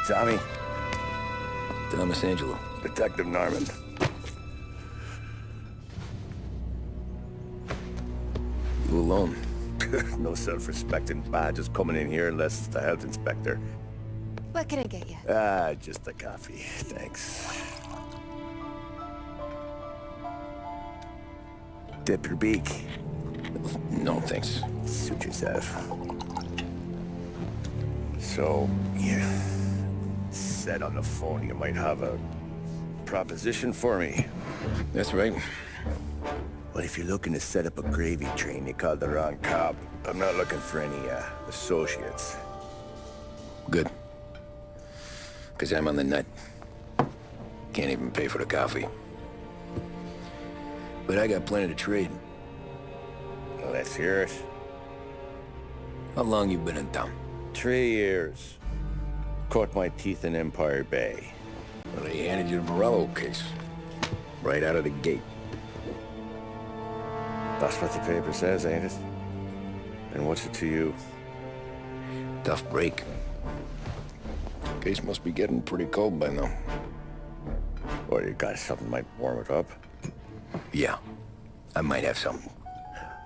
Tommy. Thomas Angelo. Detective Norman. You alone? No self-respecting badges coming in here unless it's the health inspector. What can I get you? Just a coffee. Thanks. Dip your beak. No, thanks. Suit yourself. So, you said on the phone you might have a proposition for me. That's right. Well, if you're looking to set up a gravy train, you called the wrong cop. I'm not looking for any, associates. Good. Because I'm on the nut. Can't even pay for the coffee. But I got plenty to trade. Well, let's hear it. How long you been in town? 3 years. Caught my teeth in Empire Bay. Well, they handed you the Morello case. Right out of the gate. That's what the paper says, ain't it? And what's it to you? Tough break. Case must be getting pretty cold by now. Or you got something might warm it up? Yeah, I might have something.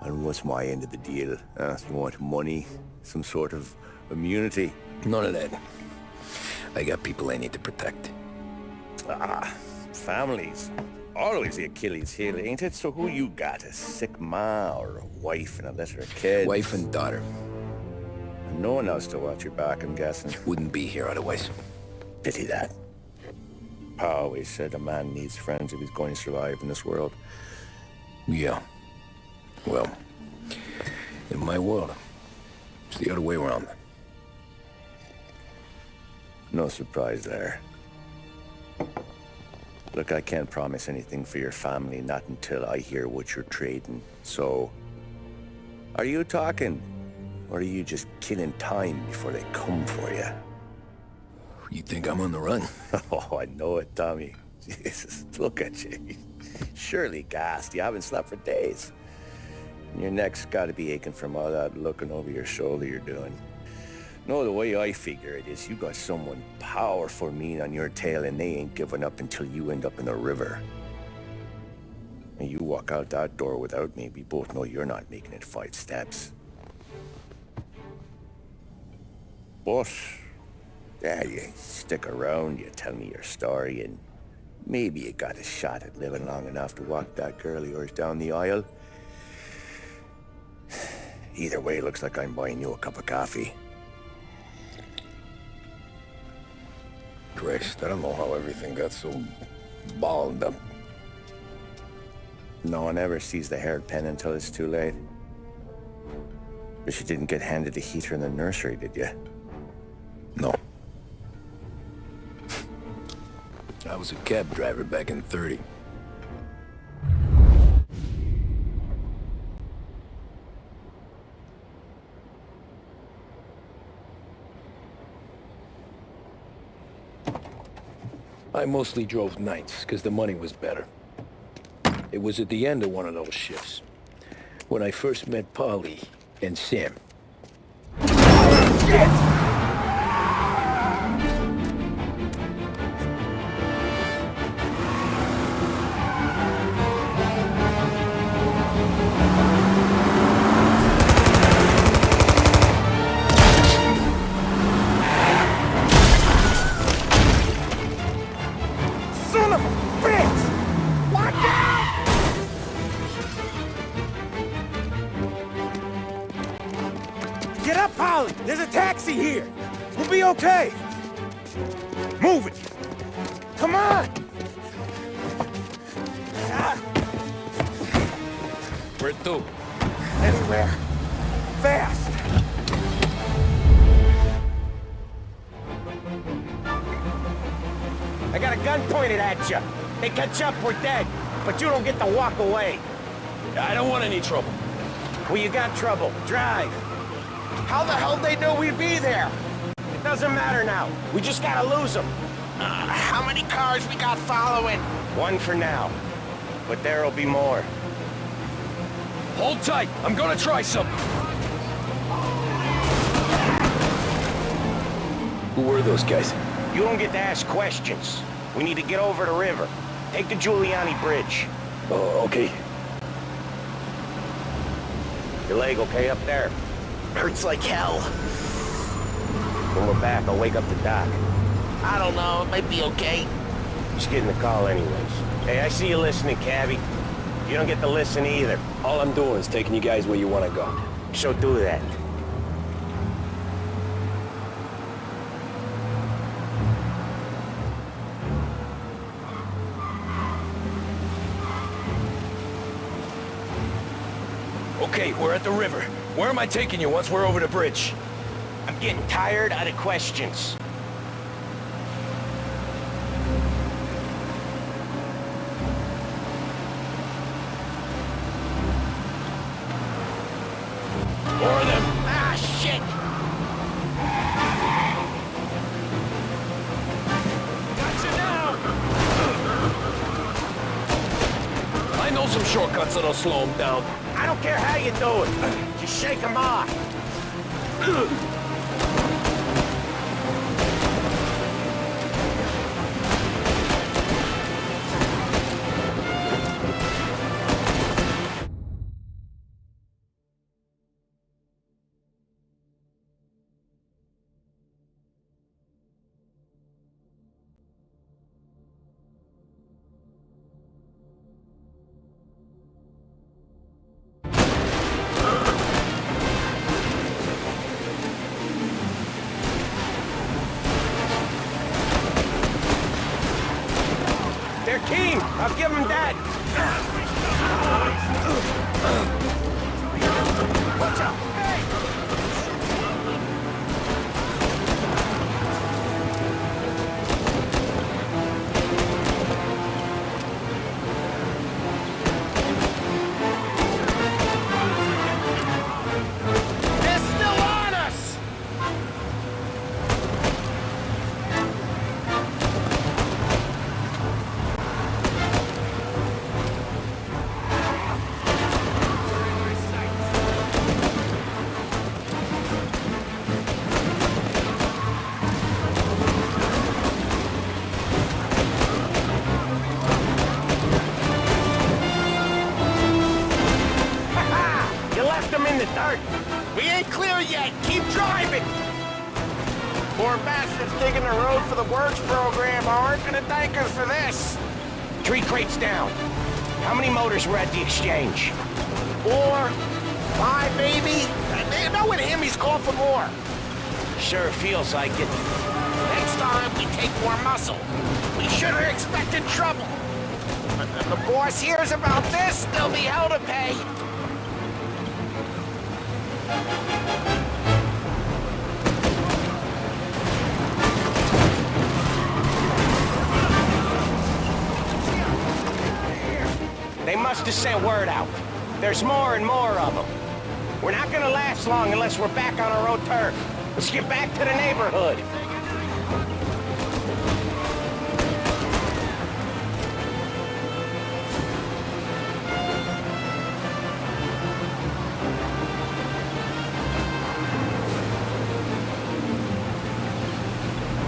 And what's my end of the deal? You want money? Some sort of immunity? None of that. I got people I need to protect. Families. Always the Achilles heel, ain't it? So who you got? A sick ma or a wife and a litter of kids? Wife and daughter. And no one else to watch your back, I'm guessing. Wouldn't be here otherwise. Pity that. Pa always said a man needs friends if he's going to survive in this world. Yeah. Well, in my world, it's the other way around. No surprise there. Look, I can't promise anything for your family, not until I hear what you're trading. So, are you talking? Or are you just killing time before they come for you? You think I'm on the run? Oh, I know it, Tommy. Jesus, look at you. Surely gassed. You haven't slept for days. And your neck's got to be aching from all that looking over your shoulder you're doing. No, the way I figure it is you got someone powerful mean on your tail and they ain't giving up until you end up in the river. And you walk out that door without me, we both know you're not making it 5 steps. But, yeah, you stick around, you tell me your story, and maybe you got a shot at living long enough to walk that girl of yours down the aisle. Either way, looks like I'm buying you a cup of coffee. Christ, I don't know how everything got so balled up. No one ever sees the hairpin until it's too late. But you didn't get handed a heater in the nursery, did you? No. I was a cab driver back in '30. I mostly drove nights, because the money was better. It was at the end of one of those shifts, when I first met Polly and Sam. Shit! Son of a bitch! Watch out! Get up, Polly! There's a taxi here! We'll be okay! Move it! Come on! Where to? Anywhere. Fast! I got a gun pointed at you. They catch up, we're dead. But you don't get to walk away. I don't want any trouble. Well, you got trouble. Drive. How the hell they know we'd be there? It doesn't matter now. We just gotta lose them. How many cars we got following? One for now. But there'll be more. Hold tight. I'm gonna try something. Who were those guys? You don't get to ask questions. We need to get over the river. Take the Giuliani Bridge. Oh, okay. Your leg okay up there? Hurts like hell. When we're back, I'll wake up the doc. I don't know, it might be okay. Just getting the call anyways. Hey, I see you listening, Cabby. You don't get to listen either. All I'm doing is taking you guys where you want to go. So do that. Okay, we're at the river. Where am I taking you once we're over the bridge? I'm getting tired of the questions. More of them. Ah, shit! Gotcha now! I know some shortcuts that'll slow them down. I don't care how you do it. Just shake them off. They're keen. I'll give them that. Watch out. Hey! They're still on us! You left them in the dirt. We ain't clear yet. Keep driving. Poor bastards digging the road for the works program aren't gonna thank us for this. 3 crates down. How many motors were at the exchange? 4, 5 maybe. Knowing him, he's called for more. Sure feels like it. Next time, we take more muscle. We should have expected trouble. If the boss hears about this, there'll be hell to pay. They must have sent word out. There's more and more of them. We're not gonna last long unless we're back on our own turf. Let's get back to the neighborhood.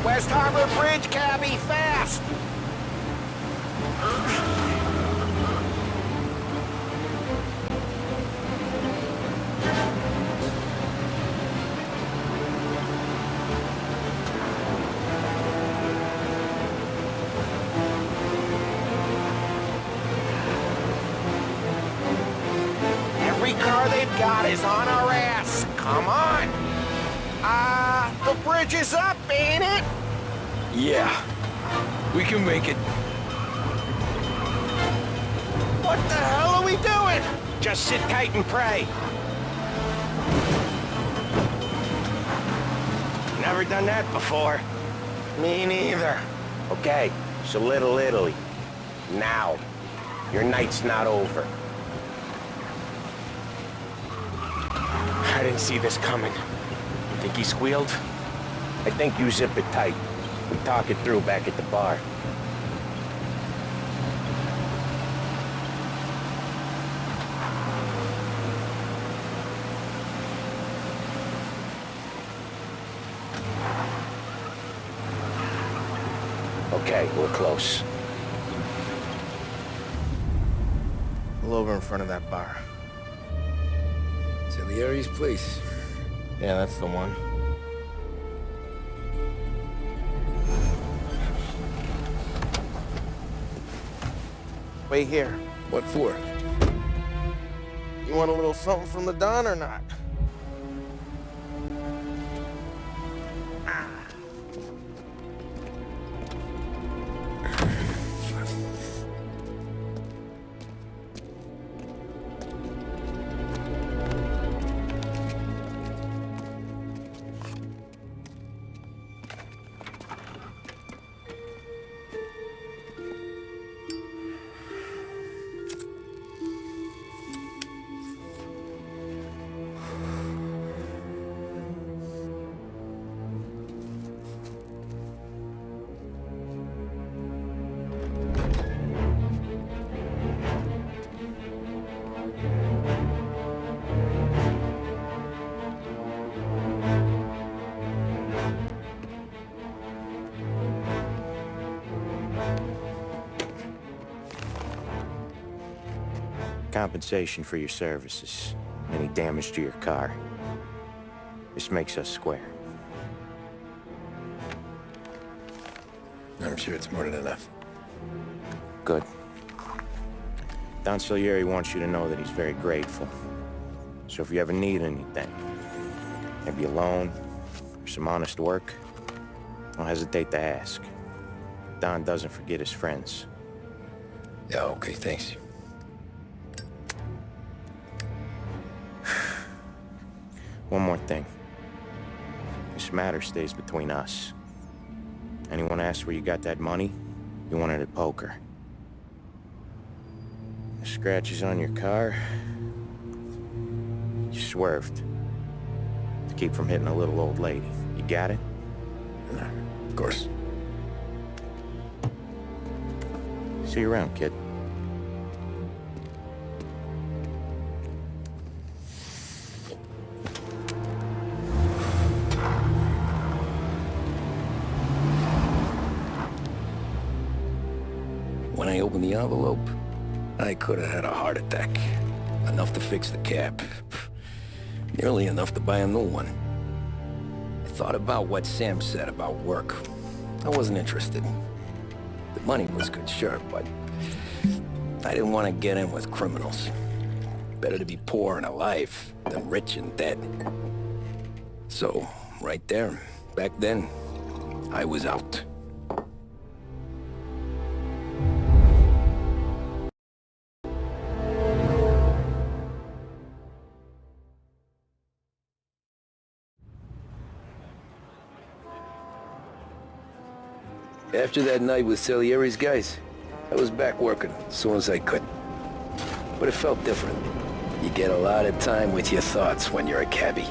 West Harbor Bridge, cabby, fast! Every car they've got is on our ass. Come on! The bridge is up, ain't it? Yeah. We can make it. What the hell are we doing? Just sit tight and pray. Never done that before. Me neither. Okay, so Little Italy. Now. Your night's not over. I didn't see this coming. Think he squealed? I think you zip it tight. We talk it through back at the bar. Okay, we're close. Pull over in front of that bar. Salieri's place. Yeah, that's the one. Wait here. What for? You want a little something from the Don or not? Compensation for your services. Any damage to your car. This makes us square. I'm sure it's more than enough. Good. Don Salieri wants you to know that he's very grateful. So if you ever need anything, maybe a loan, or some honest work, don't hesitate to ask. Don doesn't forget his friends. Yeah, okay, thanks. One more thing. This matter stays between us. Anyone asks where you got that money, you won it at poker. The scratches on your car, you swerved to keep from hitting a little old lady. You got it? Of course. See you around, kid. When I opened the envelope, I could have had a heart attack. Enough to fix the cap. Nearly enough to buy a new one. I thought about what Sam said about work. I wasn't interested. The money was good, sure, but I didn't want to get in with criminals. Better to be poor and alive than rich and dead. So, right there, back then, I was out. After that night with Salieri's guys, I was back working as soon as I could. But it felt different. You get a lot of time with your thoughts when you're a cabbie.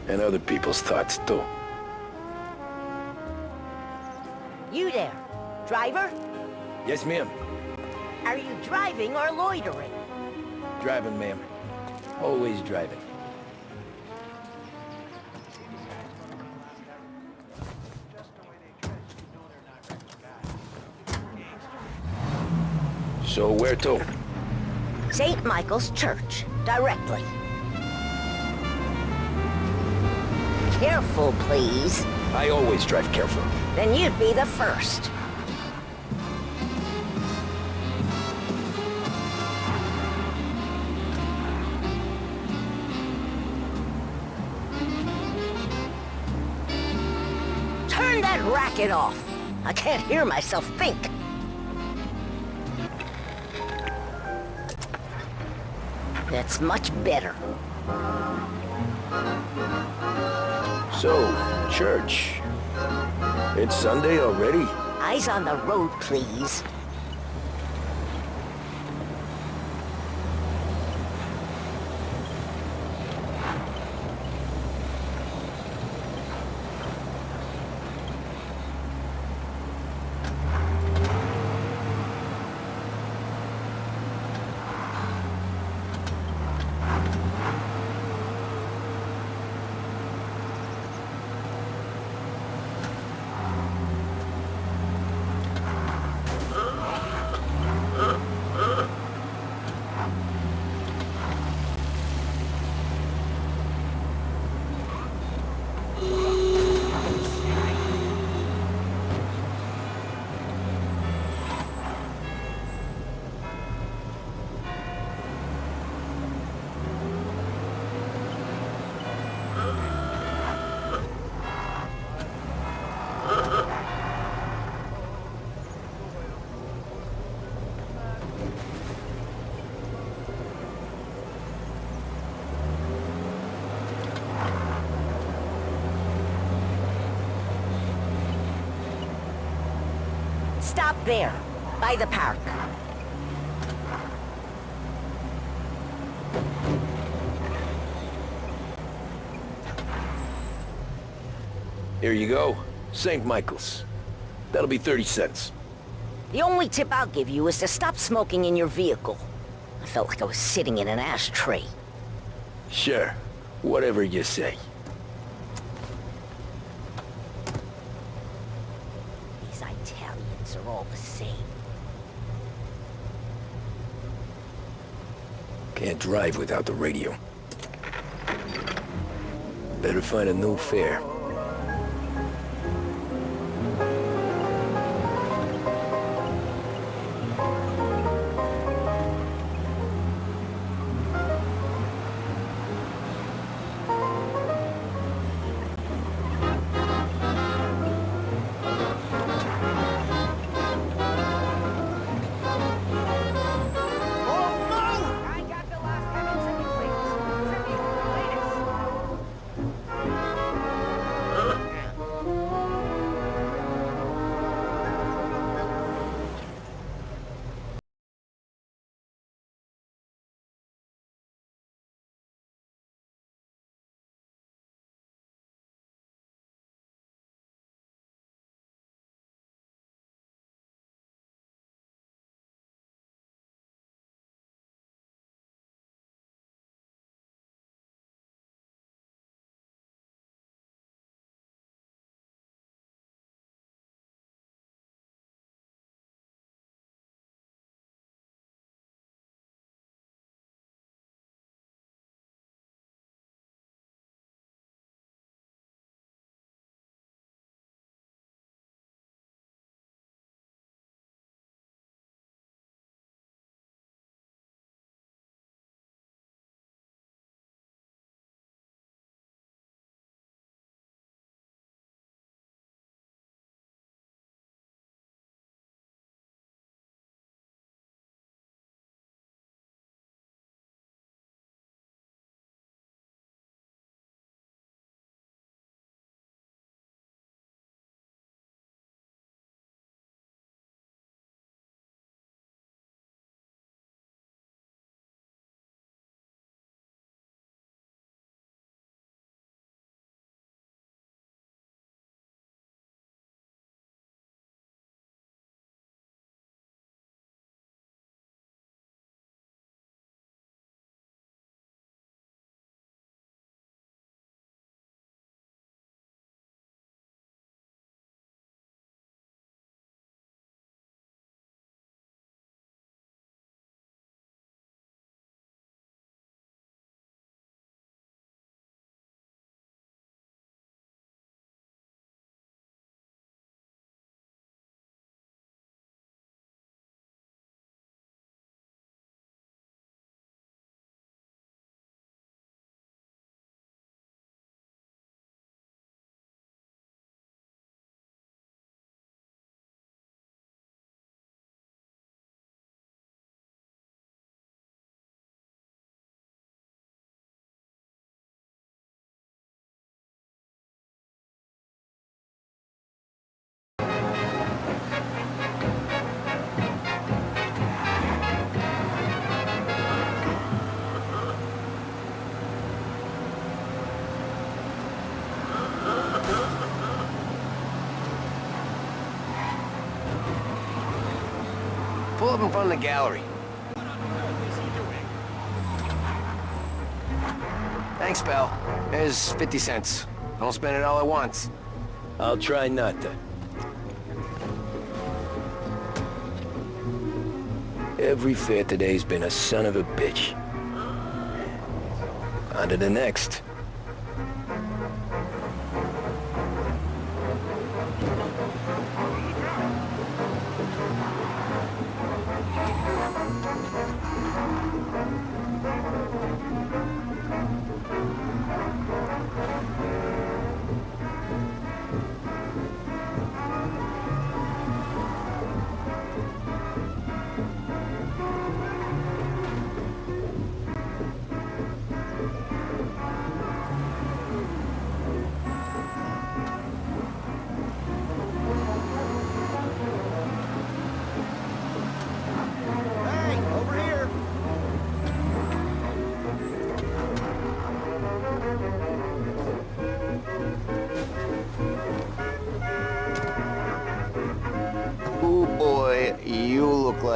And other people's thoughts, too. You there, driver? Yes, ma'am. Are you driving or loitering? Driving, ma'am. Always driving. So where to? St. Michael's Church, directly. Careful, please. I always drive careful. Then you'd be the first. Turn that racket off. I can't hear myself think. That's much better. So, church. It's Sunday already? Eyes on the road, please. stop there, by the park. Here you go. St. Michael's. That'll be 30 cents. The only tip I'll give you is to stop smoking in your vehicle. I felt like I was sitting in an ashtray. Sure. Whatever you say. These Italians are all the same. Can't drive without the radio. Better find a new fare. Pull up in front of the gallery. Thanks, pal. There's 50 cents. Don't spend it all at once. I'll try not to. Every fare today's been a son of a bitch. On to the next.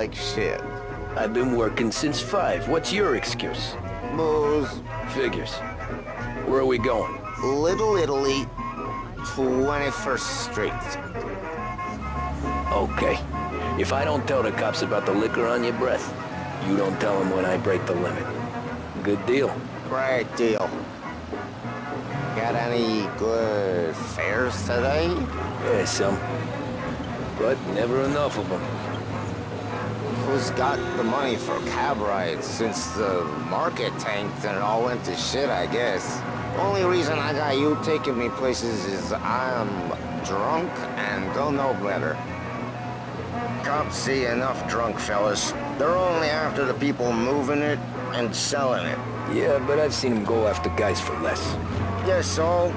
like shit. I've been working since 5. What's your excuse? Booze. Figures. Where are we going? Little Italy, 21st Street. Okay. If I don't tell the cops about the liquor on your breath, you don't tell them when I break the limit. Good deal. Great deal. Got any good fares today? Yeah, some. But never enough of them. Who's got the money for cab rides since the market tanked and it all went to shit, I guess? Only reason I got you taking me places is I'm drunk and don't know better. Cops see enough drunk fellas. They're only after the people moving it and selling it. Yeah, but I've seen them go after guys for less. Yes, so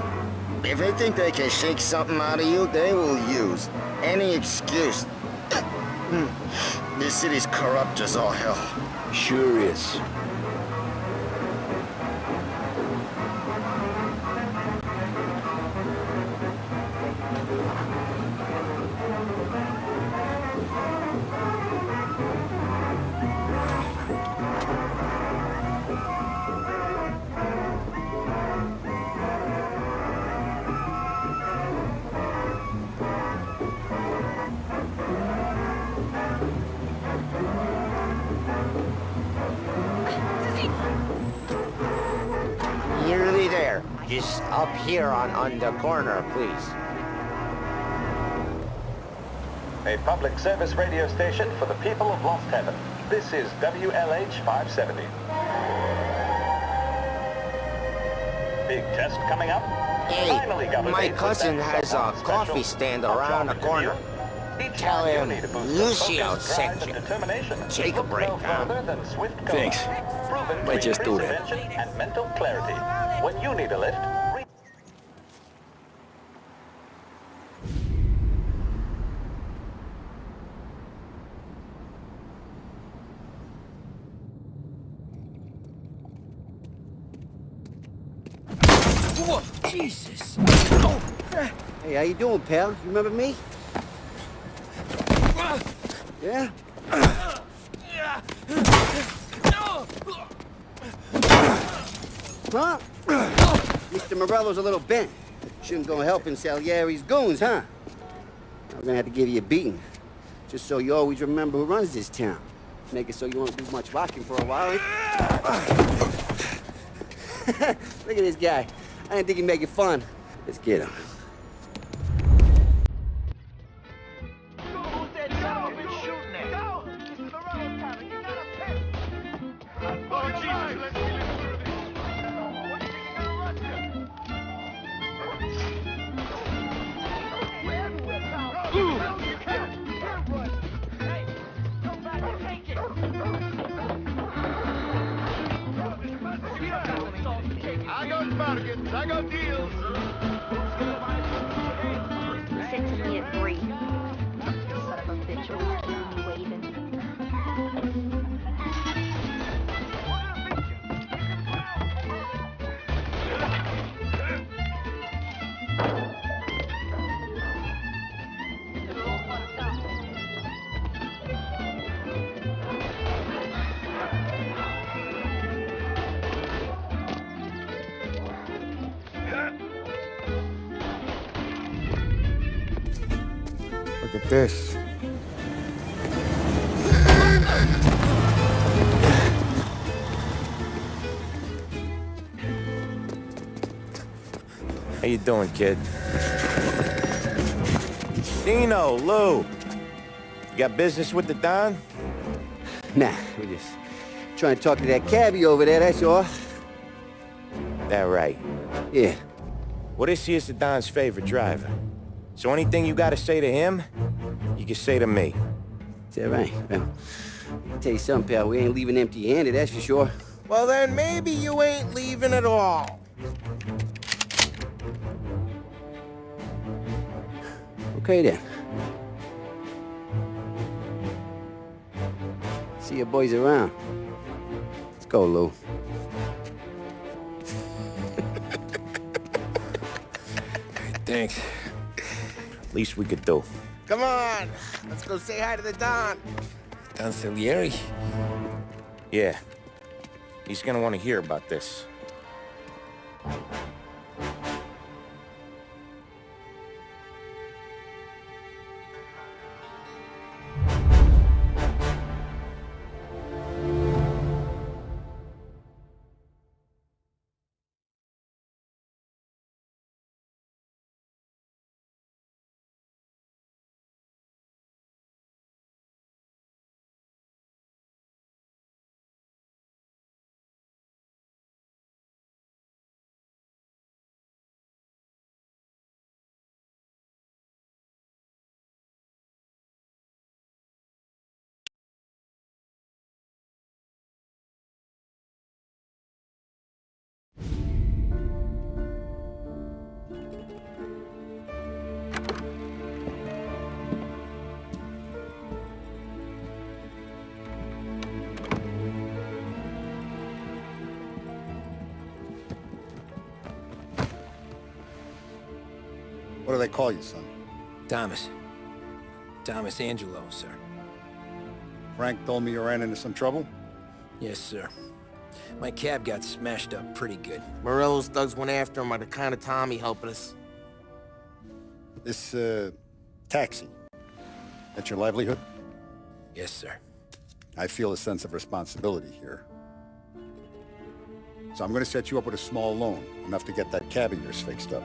if they think they can shake something out of you, they will use any excuse. This city's corrupt as all hell. Sure is. Nearly there. Just up here on the corner, please. A public service radio station for the people of Lost Heaven. This is WLH 570. Big test coming up. Hey, Finally got a my date cousin with that has a so-called coffee special. stand I'll around the drop it to corner. you. Each Tell time you him need to boost Lucio your focus, sent drive, you. and determination. Take a Look break, no huh? further than Swift Cola. Thanks. Proven to Might just do increase that. attention and mental clarity. When you need a lift, Whoa, Jesus! Hey, how you doing, pal? You remember me? Yeah? Huh? Mr. Morello's a little bent. Shouldn't go helping Salieri's goons, huh? I'm gonna have to give you a beating. Just so you always remember who runs this town. Make it so you won't do much rocking for a while. Look at this guy. I didn't think he'd make it fun. Let's get him. I got bargains, I got deals. Sent to me at 3. Son of a bitch always keeping me waiting. Look at this. How you doing, kid? Dino, Lou. You got business with the Don? Nah, we're just trying to talk to that cabbie over there, that's all. That right. Yeah. Well, this here's the Don's favorite driver. So anything you gotta say to him, you can say to me. Is that right? Well, I'll tell you something, pal. We ain't leaving empty-handed, that's for sure. Well, then maybe you ain't leaving at all. Okay, then. See your boys around. Let's go, Lou. Thanks. Least we could do. Come on, let's go say hi to the Don. Don Salieri? Yeah. He's gonna want to hear about this. What do they call you, son? Thomas. Thomas Angelo, sir. Frank told me you ran into some trouble? Yes, sir. My cab got smashed up pretty good. Morello's thugs went after him by the kind of Tommy helping us. This, taxi. That's your livelihood? Yes, sir. I feel a sense of responsibility here. So I'm gonna set you up with a small loan, enough to get that cab of yours fixed up.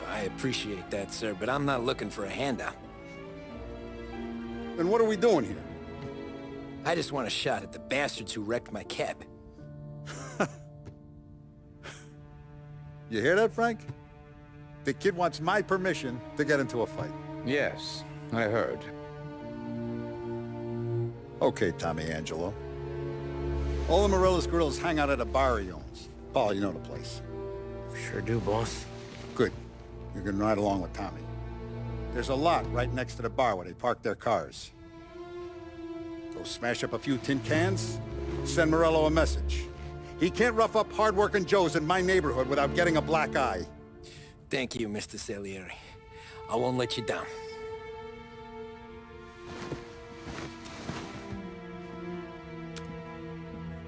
I appreciate that, sir, but I'm not looking for a handout. Then what are we doing here? I just want a shot at the bastards who wrecked my cab. You hear that, Frank? The kid wants my permission to get into a fight. Yes, I heard. Okay, Tommy Angelo. All the Morello's girls hang out at a bar he owns. Paul, you know the place. Sure do, boss. Good. You can ride along with Tommy. There's a lot right next to the bar where they park their cars. Go smash up a few tin cans, send Morello a message. He can't rough up hard-working Joes in my neighborhood without getting a black eye. Thank you, Mr. Salieri. I won't let you down.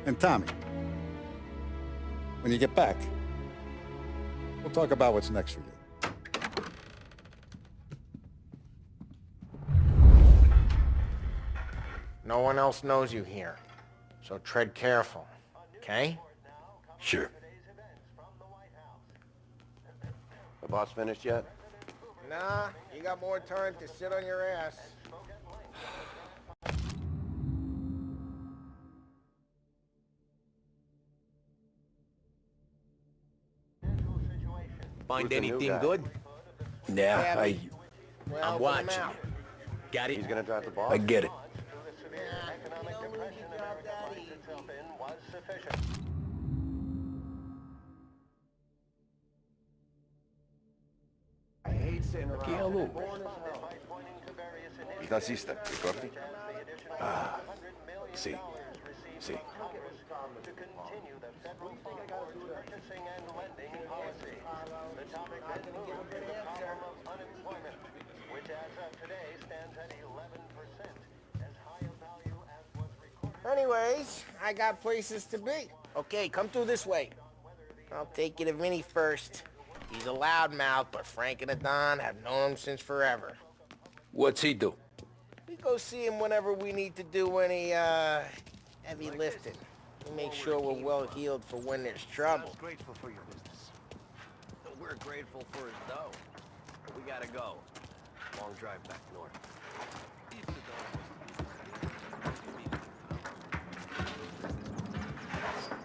And Tommy, when you get back, we'll talk about what's next for you. No one else knows you here, so tread careful, okay? Sure. The boss finished yet? Nah, you got more time to sit on your ass. Find anything good? Yeah, Well, I'm put 'em watching. out. Got it? He's gonna drive the boss? I get it. Chi t'assiste, ricordi? Ah, sì, sì. Anyways, I got places to be. Okay, come through this way. I'll take you to Vinny first. He's a loudmouth, but Frank and the Don have known him since forever. What's he do? We go see him whenever we need to do any, heavy lifting. We make sure we're well healed for when there's trouble. Grateful for your business. We're grateful for his dough. We gotta go. Long drive back north.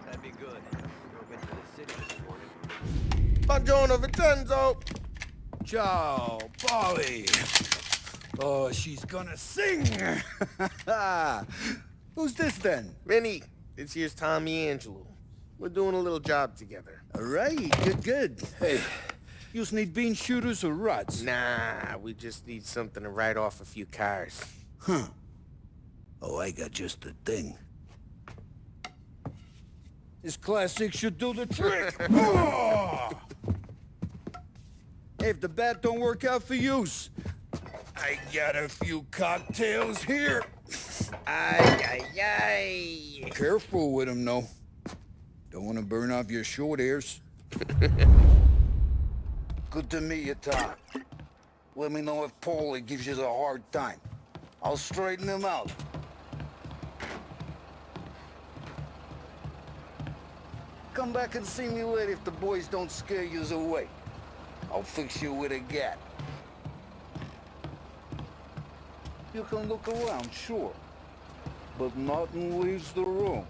That'd be good. Drove into the city this morning. Buongiorno, Vincenzo! Ciao, Polly. Oh, she's gonna sing. Who's this then? Vinny, this here's Tommy Angelo. We're doing a little job together. All right, good. Hey, you need bean shooters or rods? Nah, we just need something to write off a few cars. Huh. Oh, I got just the thing. This classic should do the trick. Oh! Hey, if the bat don't work out for use, I got a few cocktails here. Ay, ay, ay. Careful with him, though. Don't want to burn off your short hairs. Good to meet you, Tom. Let me know if Paulie gives you a hard time. I'll straighten him out. Come back and see me later if the boys don't scare you away. I'll fix you with a gat. You can look around, sure. But nothing leaves the room.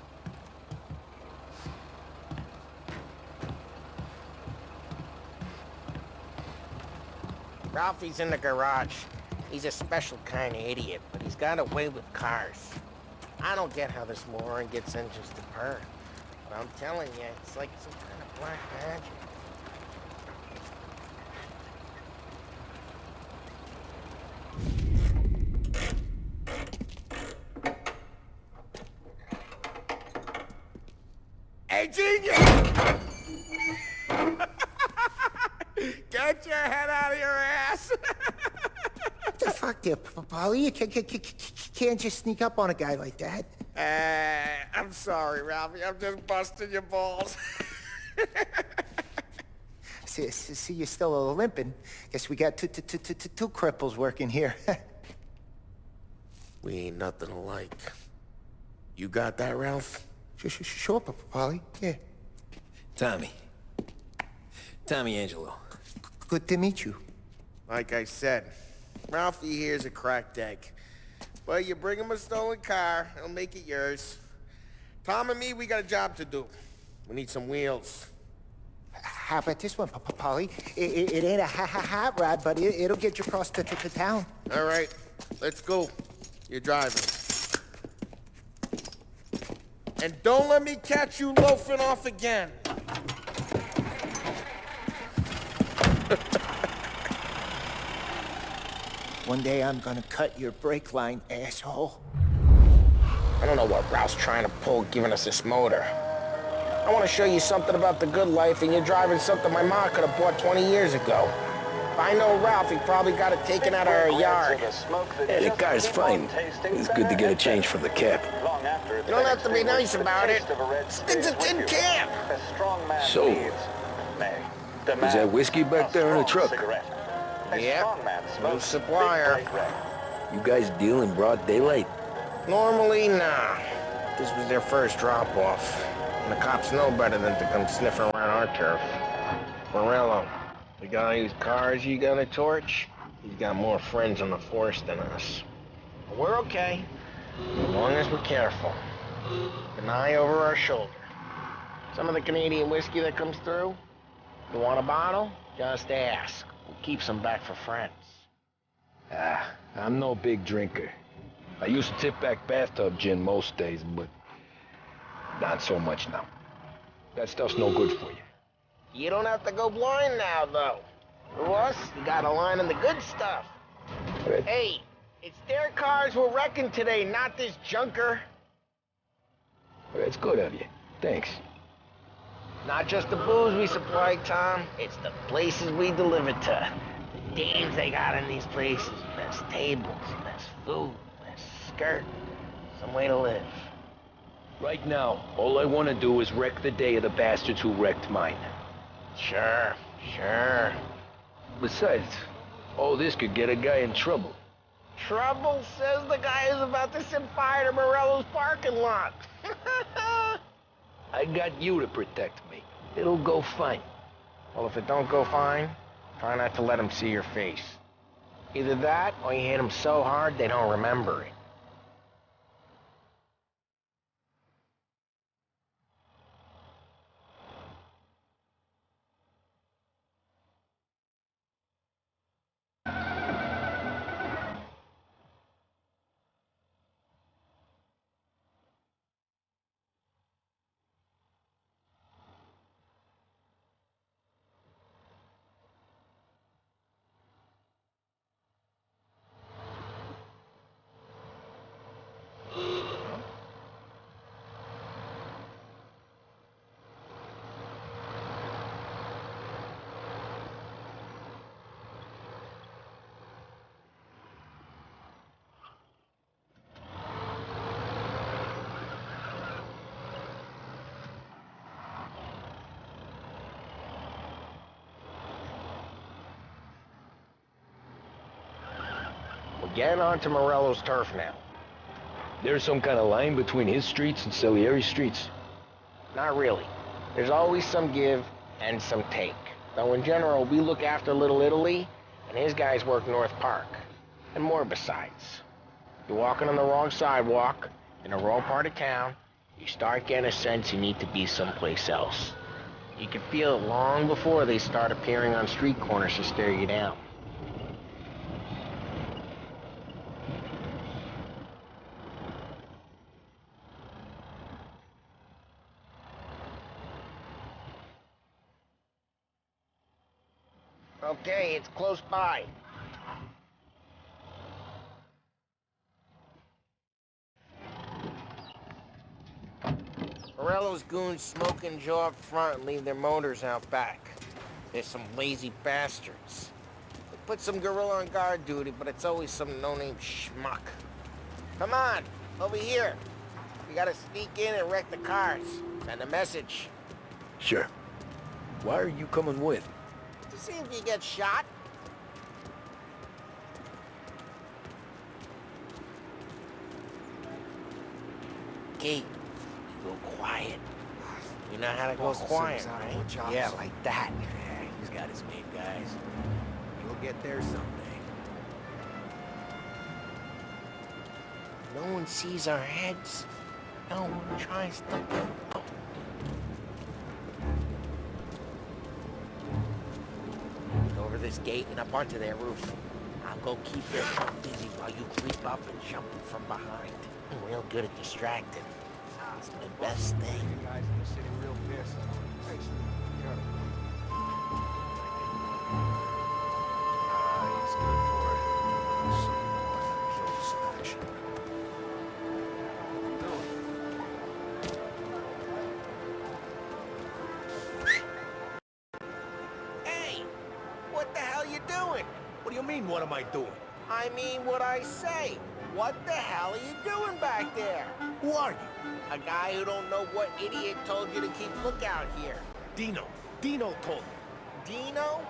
Ralphie's in the garage. He's a special kind of idiot, but he's got a way with cars. I don't get how this moron gets engines to purr. But I'm telling you, it's like some kind of black magic. Hey, genius! Get your head out of your ass! What the fuck there, Paulie? You can't just sneak up on a guy like that. I'm sorry, Ralphie. I'm just busting your balls. See, you're still limping. Guess we got two cripples working here. We ain't nothing alike. You got that, Ralph? Sure, Paulie. Yeah. Tommy Angelo. Good to meet you. Like I said, Ralphie here's a cracked egg. But you bring him a stolen car, he'll make it yours. Tom and me, we got a job to do. We need some wheels. How about this one, Paulie? It ain't a hot rod, but it'll get you across to town. All right, let's go. You're driving. And don't let me catch you loafing off again. One day I'm gonna cut your brake line, asshole. I don't know what Ralph's trying to pull giving us this motor. I want to show you something about the good life, and you're driving something my mom could have bought 20 years ago. If I know Ralph, he probably got it taken out of our yard. Yeah, the car's fine. It's good to get a change from the cap. You don't have to be nice about it. It's a tin can. So, is that whiskey back there in the truck? Yeah, new supplier. You guys deal in broad daylight? Normally, nah. This was their first drop-off. And the cops know better than to come sniffing around our turf. Morello, the guy whose cars you got a torch, he's got more friends on the force than us. But we're okay, as long as we're careful. An eye over our shoulder. Some of the Canadian whiskey that comes through, you want a bottle? Just ask. We'll keep some back for friends. I'm no big drinker. I used to tip back bathtub gin most days, but not so much now. That stuff's no good for you. You don't have to go blind now, though. For us, you got a line on the good stuff. Right. Hey, it's their cars we're wrecking today, not this junker. That's good of you. Thanks. Not just the booze we supply, Tom. It's the places we deliver to. The dames they got in these places. Best tables, best food, best skirt. Some way to live. Right now, all I want to do is wreck the day of the bastards who wrecked mine. Sure. Besides, all this could get a guy in trouble. Trouble, says the guy who's about to set fire to Morello's parking lot. I got you to protect me. It'll go fine. Well, if it don't go fine, try not to let them see your face. Either that, or you hit them so hard they don't remember it. Get onto Morello's turf now. There's some kind of line between his streets and Salieri's streets? Not really. There's always some give and some take. Though in general, we look after Little Italy, and his guys work North Park. And more besides. You're walking on the wrong sidewalk, in the wrong part of town, you start getting a sense you need to be someplace else. You can feel it long before they start appearing on street corners to stare you down. Okay, it's close by. Morello's goons smoke and jaw up front and leave their motors out back. They're some lazy bastards. They put some gorilla on guard duty, but it's always some no-name schmuck. Come on, over here. We gotta sneak in and wreck the cars. Send a message. Sure. Why are you coming with? To see if you get shot. Gate. Go quiet. You know how to go quiet, right? Yeah, like that. Yeah, he's got his main guys. You'll get there someday. No one sees our heads. No one tries to bump them. Over this gate and up onto their roof. I'll go keep their truck busy while you creep up and jump them from behind. I'm real good at distracting. It's my best thing. Guys in the city real pissed. He's good for it. Kill some action. Hey! What the hell you doing? What do you mean, what am I doing? I mean what I say. What the hell are you doing back there? Who are you? A guy who don't know what idiot told you to keep lookout here. Dino. Dino told me. Dino?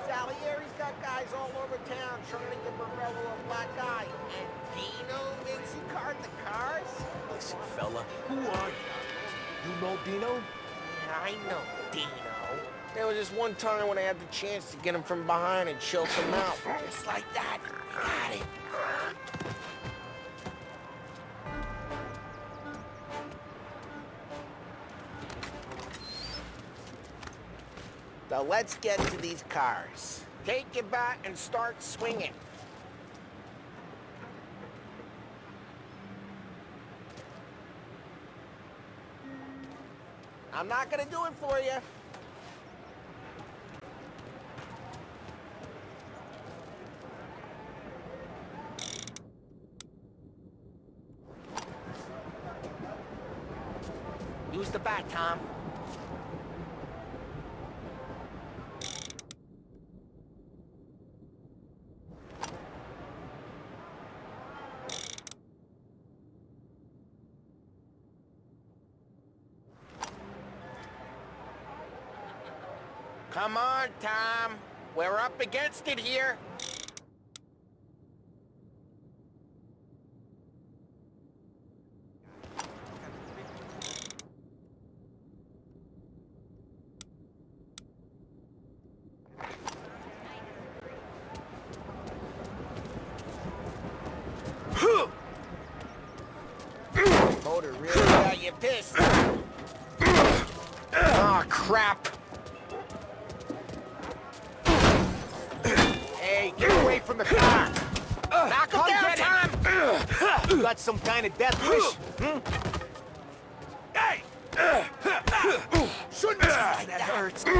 Salieri's got guys all over town trying to get Morello a black eye. And Dino makes you cart the cars? Listen, fella, who are you? You know Dino? Yeah, I know Dino. There was just one time when I had the chance to get him from behind and choke him out. Just like that. Got it. Now let's get to these cars. Take your bat and start swinging. I'm not gonna do it for you. Use the bat, Tom. Come on, Tom. We're up against it here. Motor really got you pissed. Oh, crap. Hey, get away from the car! Knock him down, Tom! You got some kind of death wish? Hey! Shouldn't have. That hurts. Come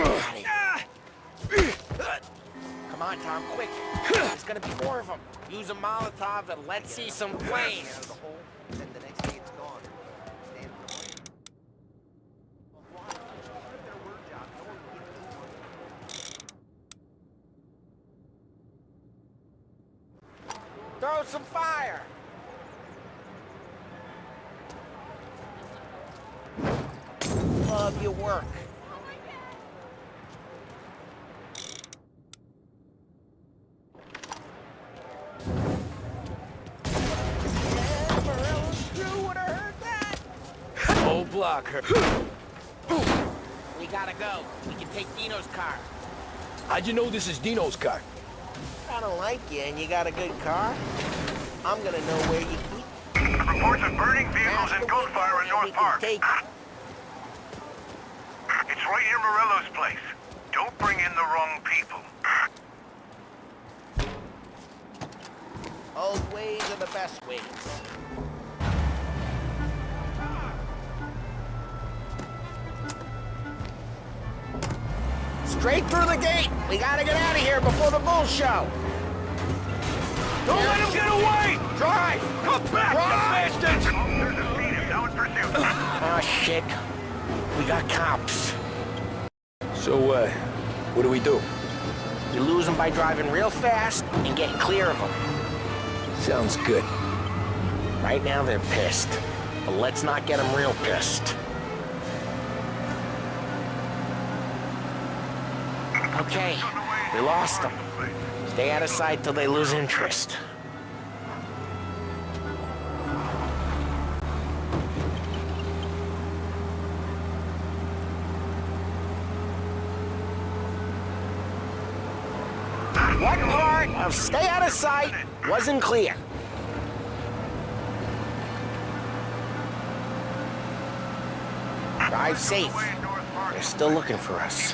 on, Tom, quick. There's gonna be more of them. Use a Molotov and let's see some flames. Then the next day it's gone. Stand for the Throw some fire! Love your work. block her. We gotta go. We can take Dino's car. How'd you know this is Dino's car? I don't like you and you got a good car. I'm gonna know where you keep. Reports of burning vehicles and gunfire in North Park. It's right near Morello's place. Don't bring in the wrong people. Old ways are the best ways. Straight through the gate! We gotta get out of here before the bull show! Don't let him get away! Drive! Come back, Drive! you bastards! There's a speed now in pursuit. Oh, shit. We got cops. So, what do we do? You lose them by driving real fast and getting clear of them. Sounds good. Right now they're pissed, but let's not get them real pissed. Okay, we lost them. Stay out of sight till they lose interest. What part of stay out of sight wasn't clear? Drive safe. They're still looking for us.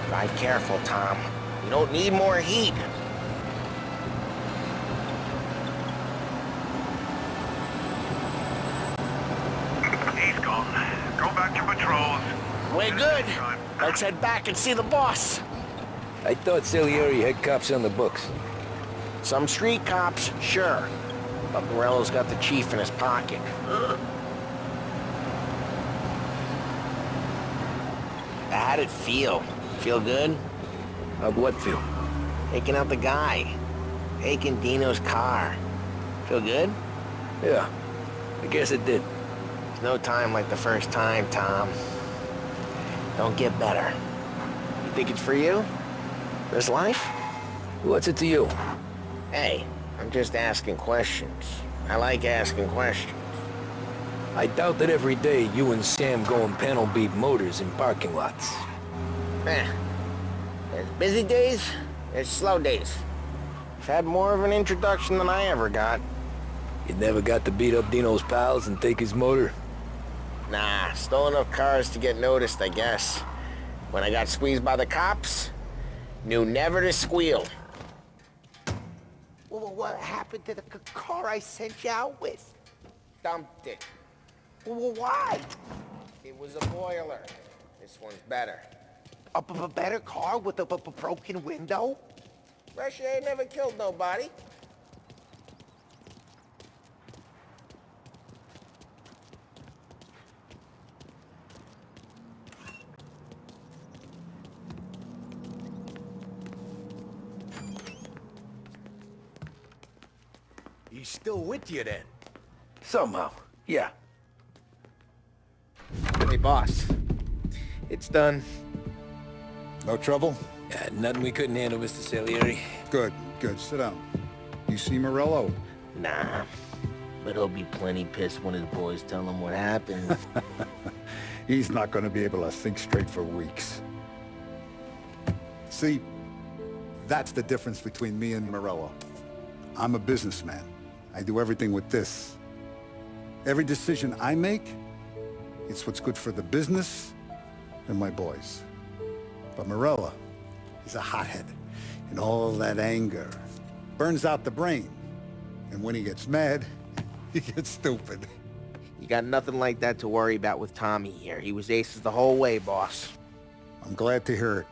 Drive careful, Tom. You don't need more heat. He's gone. Go back to patrols. We're good. Let's head back and see the boss. I thought Salieri had cops on the books. Some street cops, sure. But Morello's got the chief in his pocket. How'd it feel? Feel good? How'd what feel? Taking out the guy. Taking Dino's car. Feel good? Yeah, I guess it did. There's no time like the first time, Tom. Don't get better. You think it's for you? This life? What's it to you? Hey, I'm just asking questions. I like asking questions. I doubt that every day you and Sam go and panel beat motors in parking lots. There's busy days, there's slow days. I've had more of an introduction than I ever got. You never got to beat up Dino's pals and take his motor? Nah, stole enough cars to get noticed, I guess. When I got squeezed by the cops, knew never to squeal. Well, what happened to the car I sent you out with? Dumped it. Well, why? It was a boiler. This one's better. A better car with a broken window? Russia ain't never killed nobody. He's still with you then? Somehow, yeah. Hey, boss. It's done. No trouble? Yeah, nothing we couldn't handle, Mr. Salieri. Good, good. Sit down. You see Morello? Nah, but he'll be plenty pissed when his boys tell him what happened. He's not going to be able to think straight for weeks. See, that's the difference between me and Morello. I'm a businessman. I do everything with this. Every decision I make, it's what's good for the business and my boys. But Morello, he's a hothead. And all that anger burns out the brain. And when he gets mad, he gets stupid. You got nothing like that to worry about with Tommy here. He was aces the whole way, boss. I'm glad to hear it.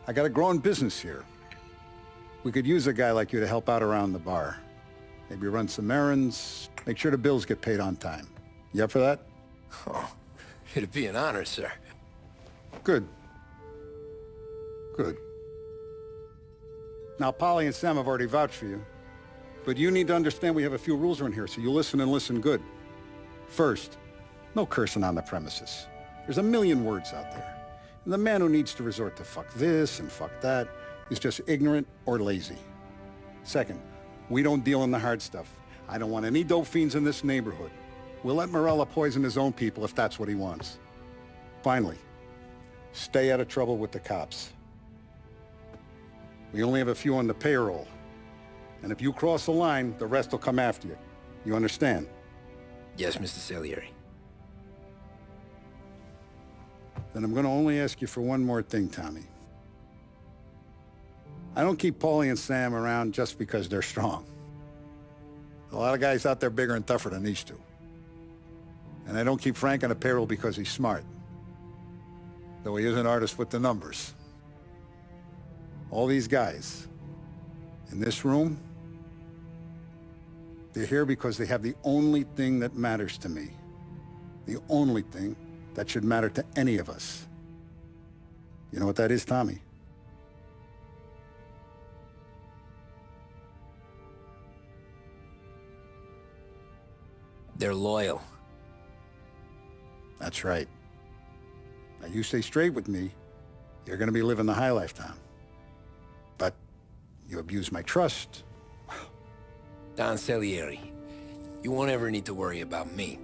I got a growing business here. We could use a guy like you to help out around the bar. Maybe run some errands, make sure the bills get paid on time. You up for that? Oh, it'd be an honor, sir. Good. Good. Now, Polly and Sam have already vouched for you. But you need to understand we have a few rules around here, so you listen and listen good. First, no cursing on the premises. There's a million words out there. And the man who needs to resort to fuck this and fuck that is just ignorant or lazy. Second, we don't deal in the hard stuff. I don't want any dope fiends in this neighborhood. We'll let Morella poison his own people if that's what he wants. Finally, stay out of trouble with the cops. We only have a few on the payroll. And if you cross the line, the rest will come after you. You understand? Yes, Mr. Salieri. Then I'm gonna only ask you for one more thing, Tommy. I don't keep Paulie and Sam around just because they're strong. A lot of guys out there bigger and tougher than these two. And I don't keep Frank on the payroll because he's smart. Though he is an artist with the numbers. All these guys in this room, they're here because they have the only thing that matters to me. The only thing that should matter to any of us. You know what that is, Tommy? They're loyal. That's right. Now you stay straight with me, you're gonna be living the high life, Tom. But you abuse my trust. Don Salieri, you won't ever need to worry about me.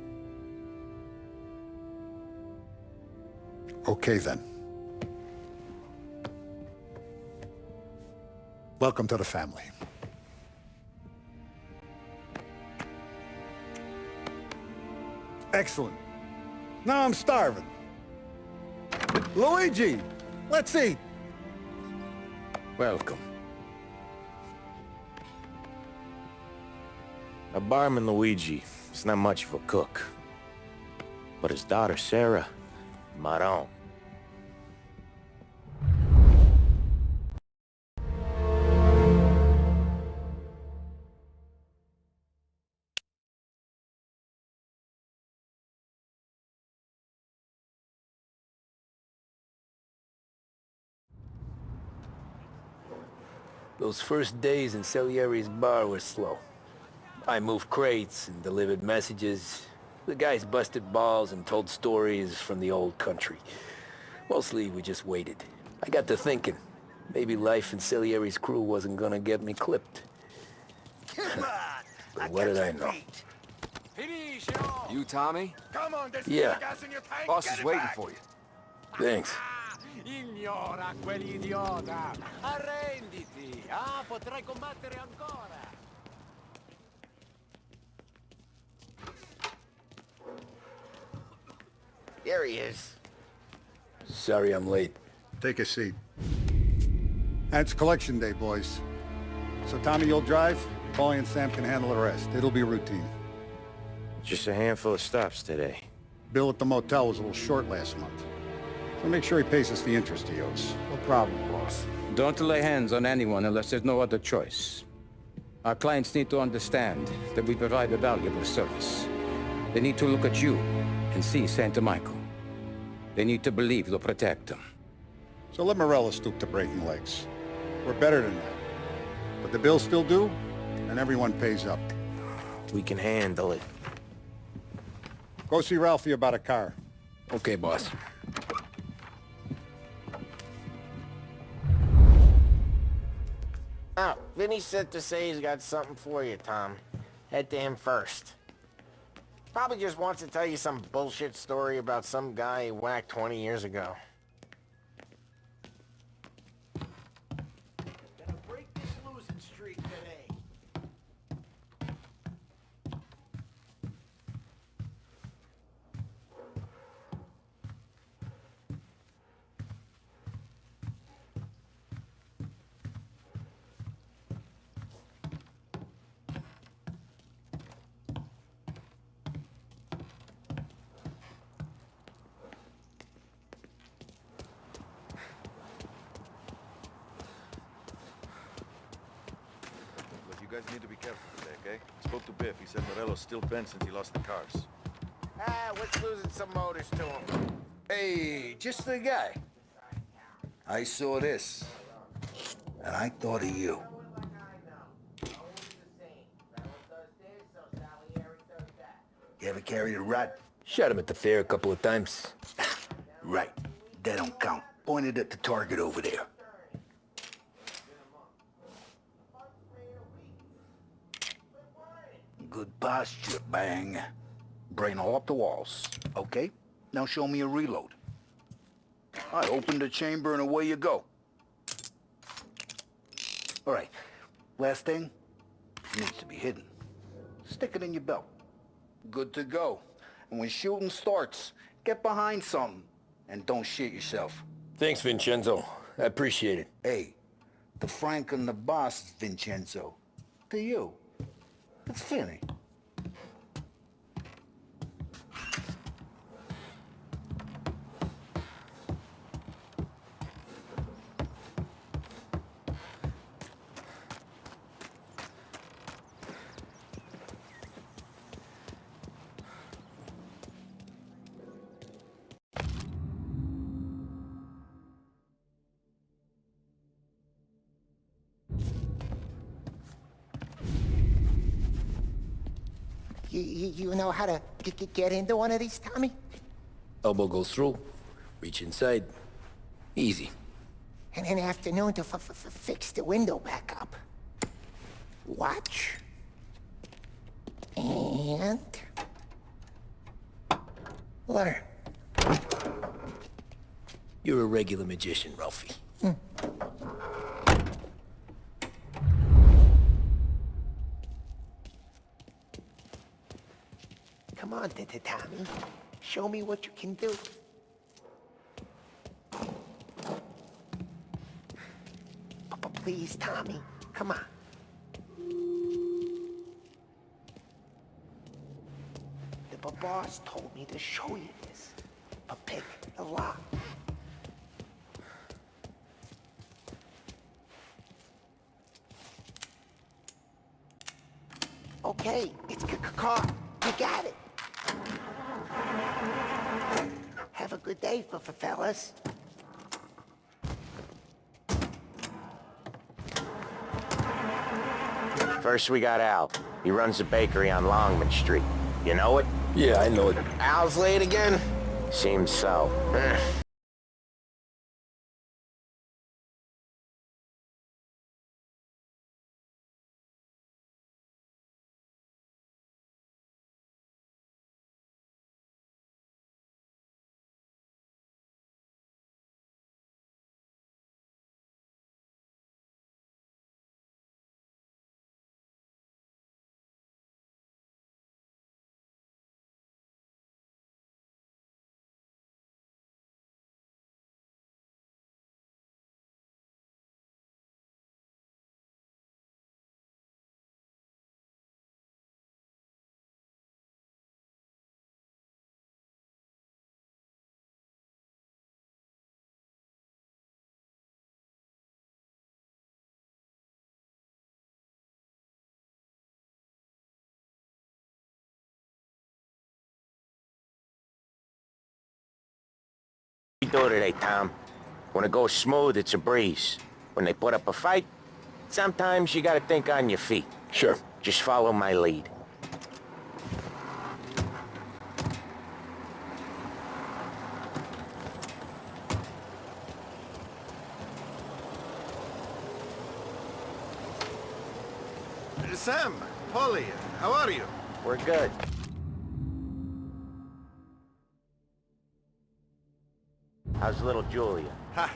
Okay, then. Welcome to the family. Excellent. Now I'm starving. Luigi, let's eat. Welcome. Our barman Luigi is not much of a cook. But his daughter Sarah, Maron. Those first days in Salieri's bar were slow. I moved crates and delivered messages. The guys busted balls and told stories from the old country. Mostly, we just waited. I got to thinking, maybe life in Salieri's crew wasn't gonna get me clipped. But what did I know? You, Tommy? Come on, there's Yeah. gas in your tank. Boss Get is it waiting back. for you. Thanks. Ignora quell'idiota. Arrenditi. Potrai combattere ancora. There he is. Sorry I'm late. Take a seat. It's collection day, boys. So Tommy, you'll drive. Paulie and Sam can handle the rest. It'll be routine. Just a handful of stops today. Bill at the motel was a little short last month. So make sure he pays us the interest he owes. No problem, boss. Don't lay hands on anyone unless there's no other choice. Our clients need to understand that we provide a valuable service. They need to look at you and see Santa Michael. They need to believe you'll protect them. So let Morella stoop to breaking legs. We're better than that. But the bill's still due, and everyone pays up. We can handle it. Go see Ralphie about a car. Okay, boss. Oh, Vinny said to say he's got something for you, Tom. Head to him first. Probably just wants to tell you some bullshit story about some guy he whacked 20 years ago. Gonna break this losing streak today. You guys need to be careful today, okay? Spoke to Biff. He said Morello's still bent since he lost the cars. What's losing some motors to him? Hey, just the guy. I saw this, and I thought of you. You ever carried a rat? Shot him at the fair a couple of times. Right. That don't count. Pointed at the target over there. Good posture, bang. Brain all up the walls. Okay, now show me a reload. I open the chamber and away you go. All right, last thing, needs to be hidden. Stick it in your belt. Good to go. And when shooting starts, get behind something and don't shit yourself. Thanks, Vincenzo. I appreciate it. Hey, the Frank and the boss is Vincenzo. To you, it's Finny. You know how to get into one of these, Tommy? Elbow goes through. Reach inside. Easy. And an afternoon to fix the window back up. Watch. And... learn. You're a regular magician, Ralphie. Come on, Tommy. Show me what you can do. Please, Tommy. Come on. The boss told me to show you this. Pick the lock. Okay, it's caught. You got it. Have a good day, fellas. First we got Al. He runs a bakery on Longman Street. You know it? Yeah, I know it. Al's late again? Seems so. What do you do today, Tom? When it goes smooth, it's a breeze. When they put up a fight, sometimes you gotta think on your feet. Sure. Just follow my lead. Sam, Polly, how are you? We're good. How's little Julia? Ha!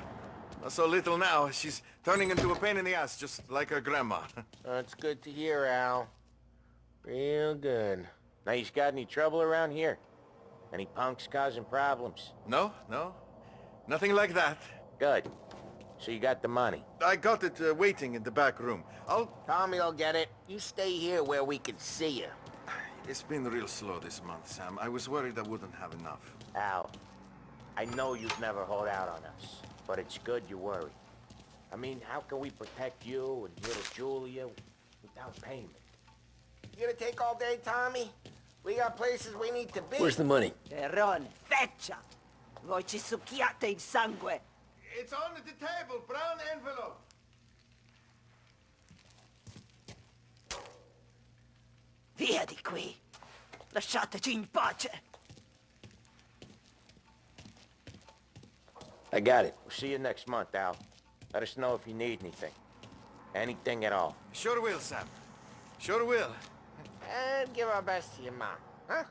Not so little now. She's turning into a pain in the ass, just like her grandma. That's good to hear, Al. Real good. Now, you got any trouble around here? Any punks causing problems? No. Nothing like that. Good. So you got the money? I got it waiting in the back room. Tommy will get it. You stay here where we can see you. It's been real slow this month, Sam. I was worried I wouldn't have enough. Al, I know you'd never hold out on us, but it's good you worry. I mean, how can we protect you and little Julia without payment? You gonna take all day, Tommy? We got places we need to be. Where's the money? Terrone, feccia! Voi ci succhiate il sangue! It's on the table, brown envelope. Via di qui! Lasciateci in pace. I got it. We'll see you next month, Al. Let us know if you need anything. Anything at all. Sure will, Sam. Sure will. And give our best to your mom, huh?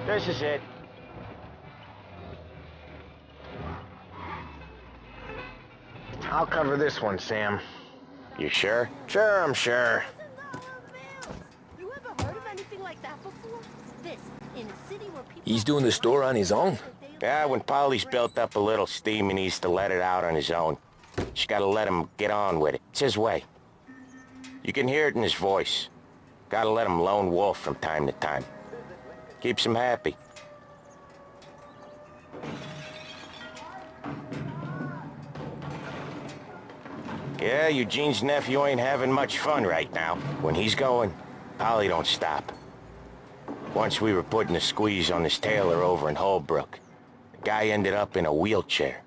This is it. I'll cover this one, Sam. You sure? Sure, I'm sure. You ever heard of anything like that before? This, in a city where people... He's doing the store on his own? Yeah, when Polly's built up a little steam, he needs to let it out on his own. Just gotta let him get on with it. It's his way. You can hear it in his voice. Gotta let him lone wolf from time to time. Keeps him happy. Yeah, Eugene's nephew ain't having much fun right now. When he's going, Polly don't stop. Once we were putting a squeeze on this tailor over in Holbrook. The guy ended up in a wheelchair.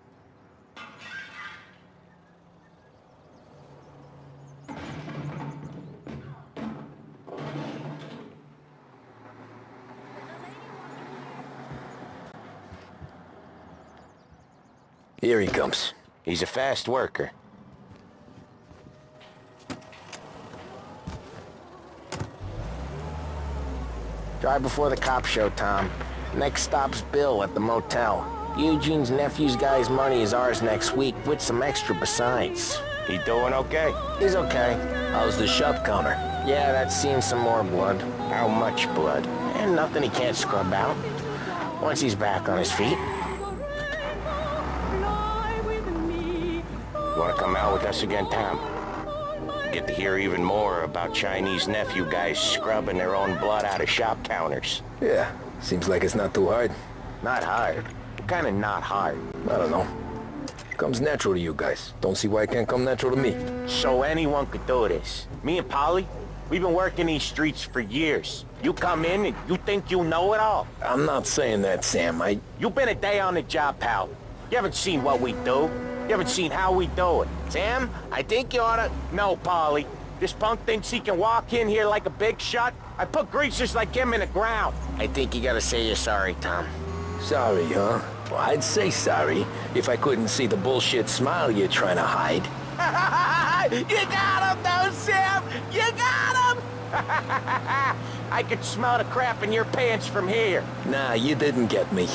Here he comes. He's a fast worker. Drive before the cops show, Tom. Next stop's Bill at the motel. Eugene's nephew's guy's money is ours next week, with some extra besides. He doing okay? He's okay. How's the shop counter? Yeah, that's seeing some more blood. How much blood? And nothing he can't scrub out. Once he's back on his feet. You wanna come out with us again, Tom? Get to hear even more about Chinese nephew guys scrubbing their own blood out of shop counters. Yeah, seems like it's not too hard. Not hard? Kinda not hard. I don't know. Comes natural to you guys. Don't see why it can't come natural to me. So anyone could do this. Me and Polly, we've been working these streets for years. You come in and you think you know it all. I'm not saying that, Sam. You've been a day on the job, pal. You haven't seen what we do. You haven't seen how we do it. Sam, I think you oughta... No, Polly. This punk thinks he can walk in here like a big shot. I put greasers like him in the ground. I think you gotta say you're sorry, Tom. Sorry, huh? Well, I'd say sorry if I couldn't see the bullshit smile you're trying to hide. You got him, though, Sam! You got him! I could smell the crap in your pants from here. Nah, you didn't get me.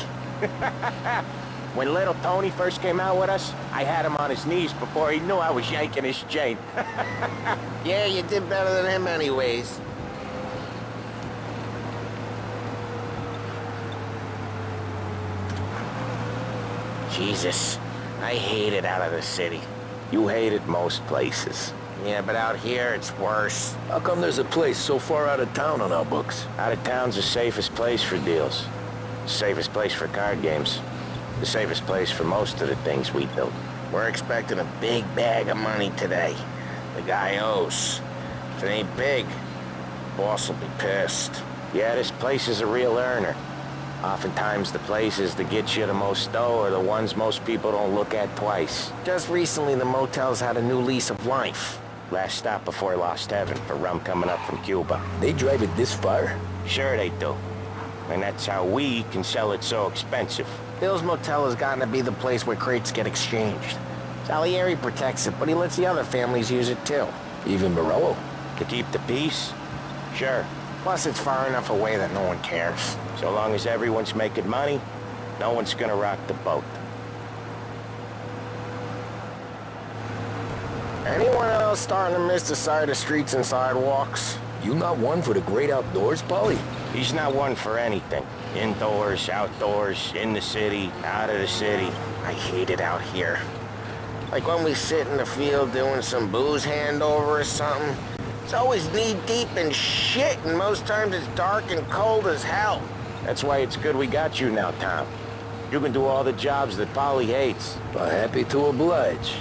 When little Tony first came out with us, I had him on his knees before he knew I was yanking his chain. Yeah, you did better than him anyways. Jesus, I hate it out of the city. You hate it most places. Yeah, but out here, it's worse. How come there's a place so far out of town on our books? Out of town's the safest place for deals. The safest place for card games. The safest place for most of the things we build. We're expecting a big bag of money today. The guy owes. If it ain't big, boss will be pissed. Yeah, this place is a real earner. Oftentimes the places that get you the most dough are the ones most people don't look at twice. Just recently the motel's had a new lease of life. Last stop before Lost Heaven for rum coming up from Cuba. They drive it this far? Sure they do. And that's how we can sell it so expensive. Bill's Motel has gotten to be the place where crates get exchanged. Salieri protects it, but he lets the other families use it too. Even Morello? To keep the peace? Sure. Plus it's far enough away that no one cares. So long as everyone's making money, no one's gonna rock the boat. Anyone else starting to miss the side of streets and sidewalks? You not one for the great outdoors, Polly? He's not one for anything. Indoors, outdoors, in the city, out of the city. I hate it out here. Like when we sit in the field doing some booze handover or something. It's always knee-deep in shit, and most times it's dark and cold as hell. That's why it's good we got you now, Tom. You can do all the jobs that Polly hates. Well, happy to oblige.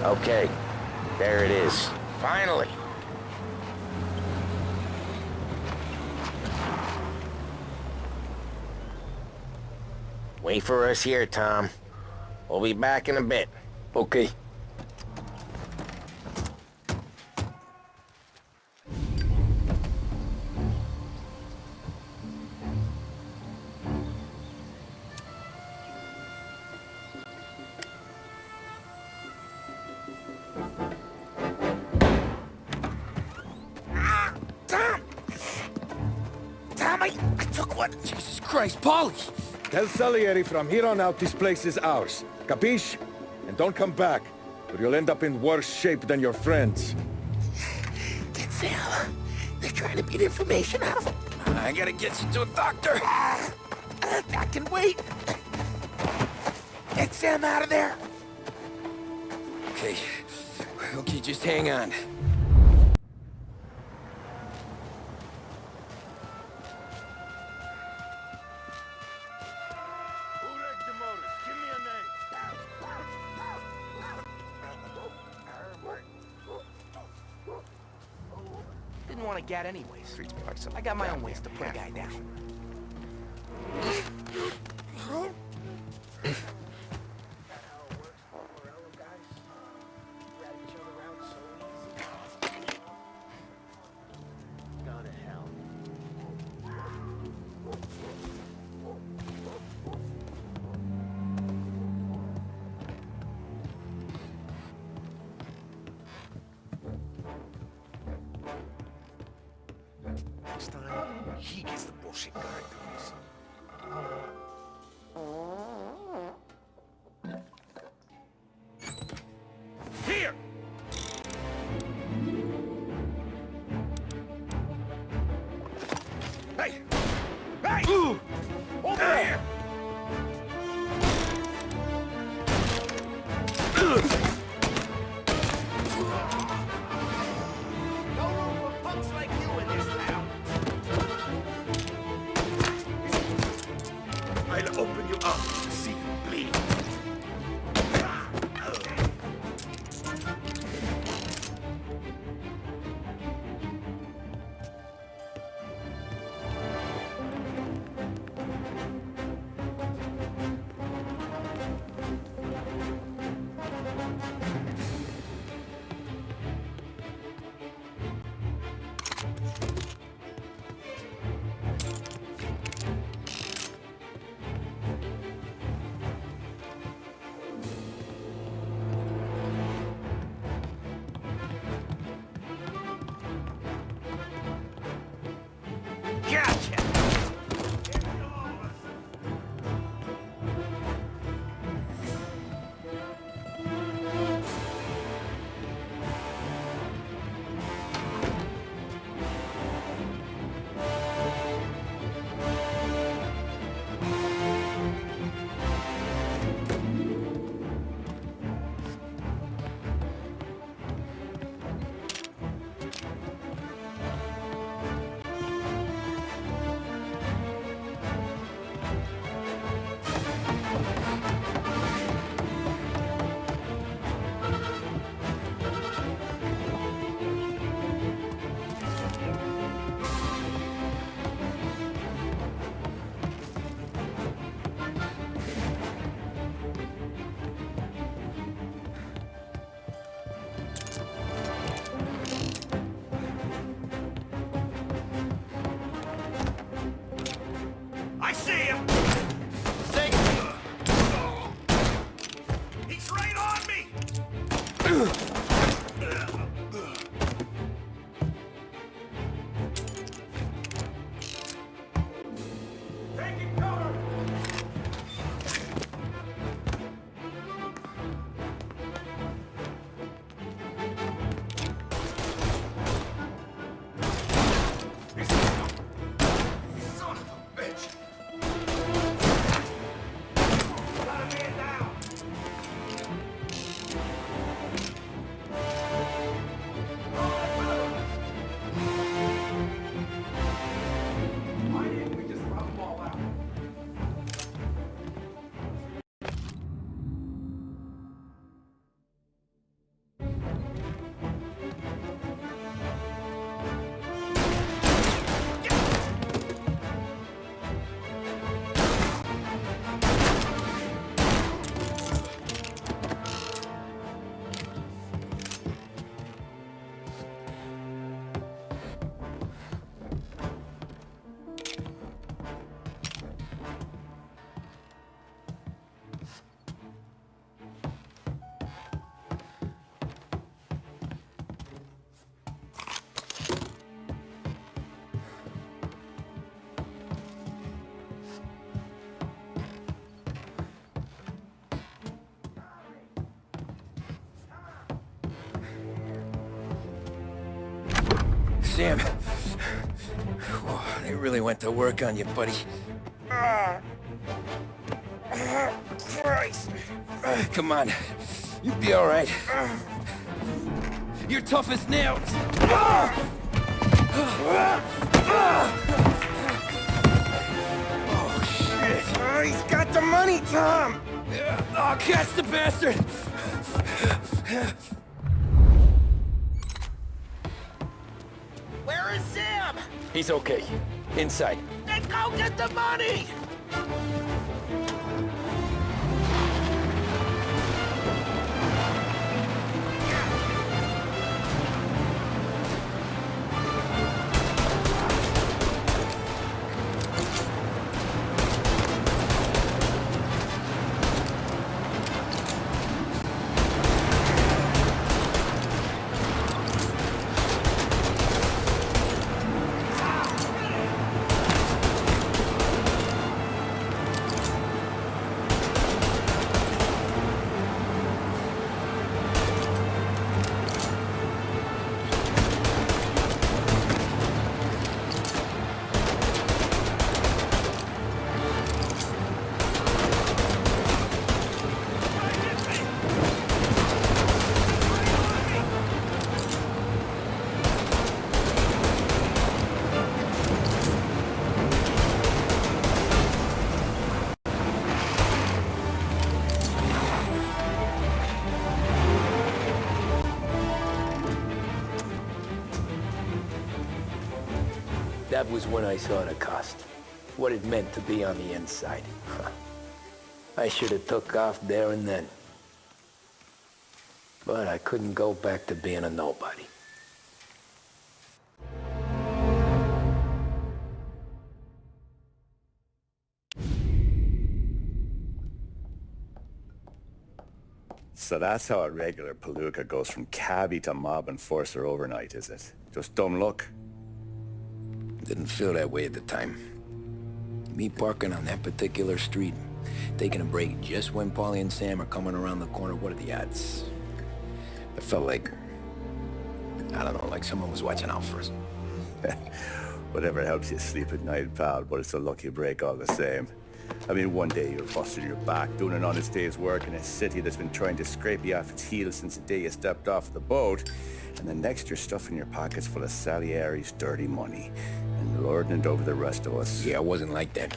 Okay, there it is. Finally. Wait for us here, Tom. We'll be back in a bit. Okay. I took one. Jesus Christ, Polly! Tell Salieri from here on out this place is ours. Capiche? And don't come back, or you'll end up in worse shape than your friends. Get Sam. They're trying to beat information out of him. I gotta get you to a doctor. I can wait. Get Sam out of there. Okay. Okay, just hang on. Didn't want to get anyways. I got my own ways to put a guy down. Next time, he gets the bullshit guard duties. Here! Hey! Hey! Ooh. Over there! Sam. Whoa, they really went to work on you, buddy. Christ. Come on. You'll be all right. You're tough as nails. Oh, shit. Oh, he's got the money, Tom. Oh, catch the bastard. Where is Sam? He's okay. Inside. Then go get the money! That was when I saw the cost. What it meant to be on the inside. I should have took off there and then. But I couldn't go back to being a nobody. So that's how a regular palooka goes from cabbie to mob enforcer overnight, is it? Just dumb luck? Didn't feel that way at the time. Me parking on that particular street, taking a break just when Paulie and Sam are coming around the corner, what are the odds? I felt like, I don't know, like someone was watching out for us. Whatever helps you sleep at night, pal, but it's a lucky break all the same. I mean, one day you're busting your back, doing an honest day's work in a city that's been trying to scrape you off its heels since the day you stepped off the boat, and the next you're stuffing your pockets full of Salieri's dirty money and lording it over the rest of us. Yeah, it wasn't like that.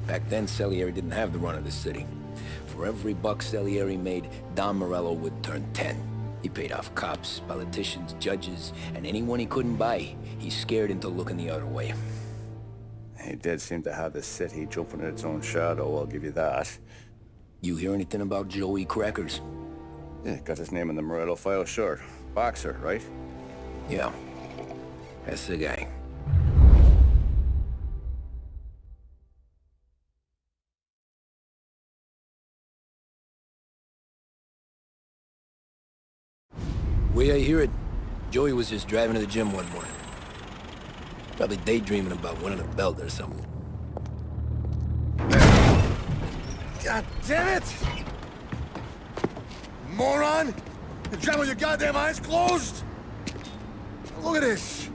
Back then, Salieri didn't have the run of the city. For every buck Salieri made, Don Morello would turn 10. He paid off cops, politicians, judges, and anyone he couldn't buy, he scared into looking the other way. He did seem to have the city jumping in its own shadow, I'll give you that. You hear anything about Joey Crackers? Yeah, got his name in the Morello file, sure. Boxer, right? Yeah, that's the guy. Way I hear it, Joey was just driving to the gym one morning. Probably daydreaming about winning a belt or something. God damn it! Moron! You're driving with your goddamn eyes closed? Look at this!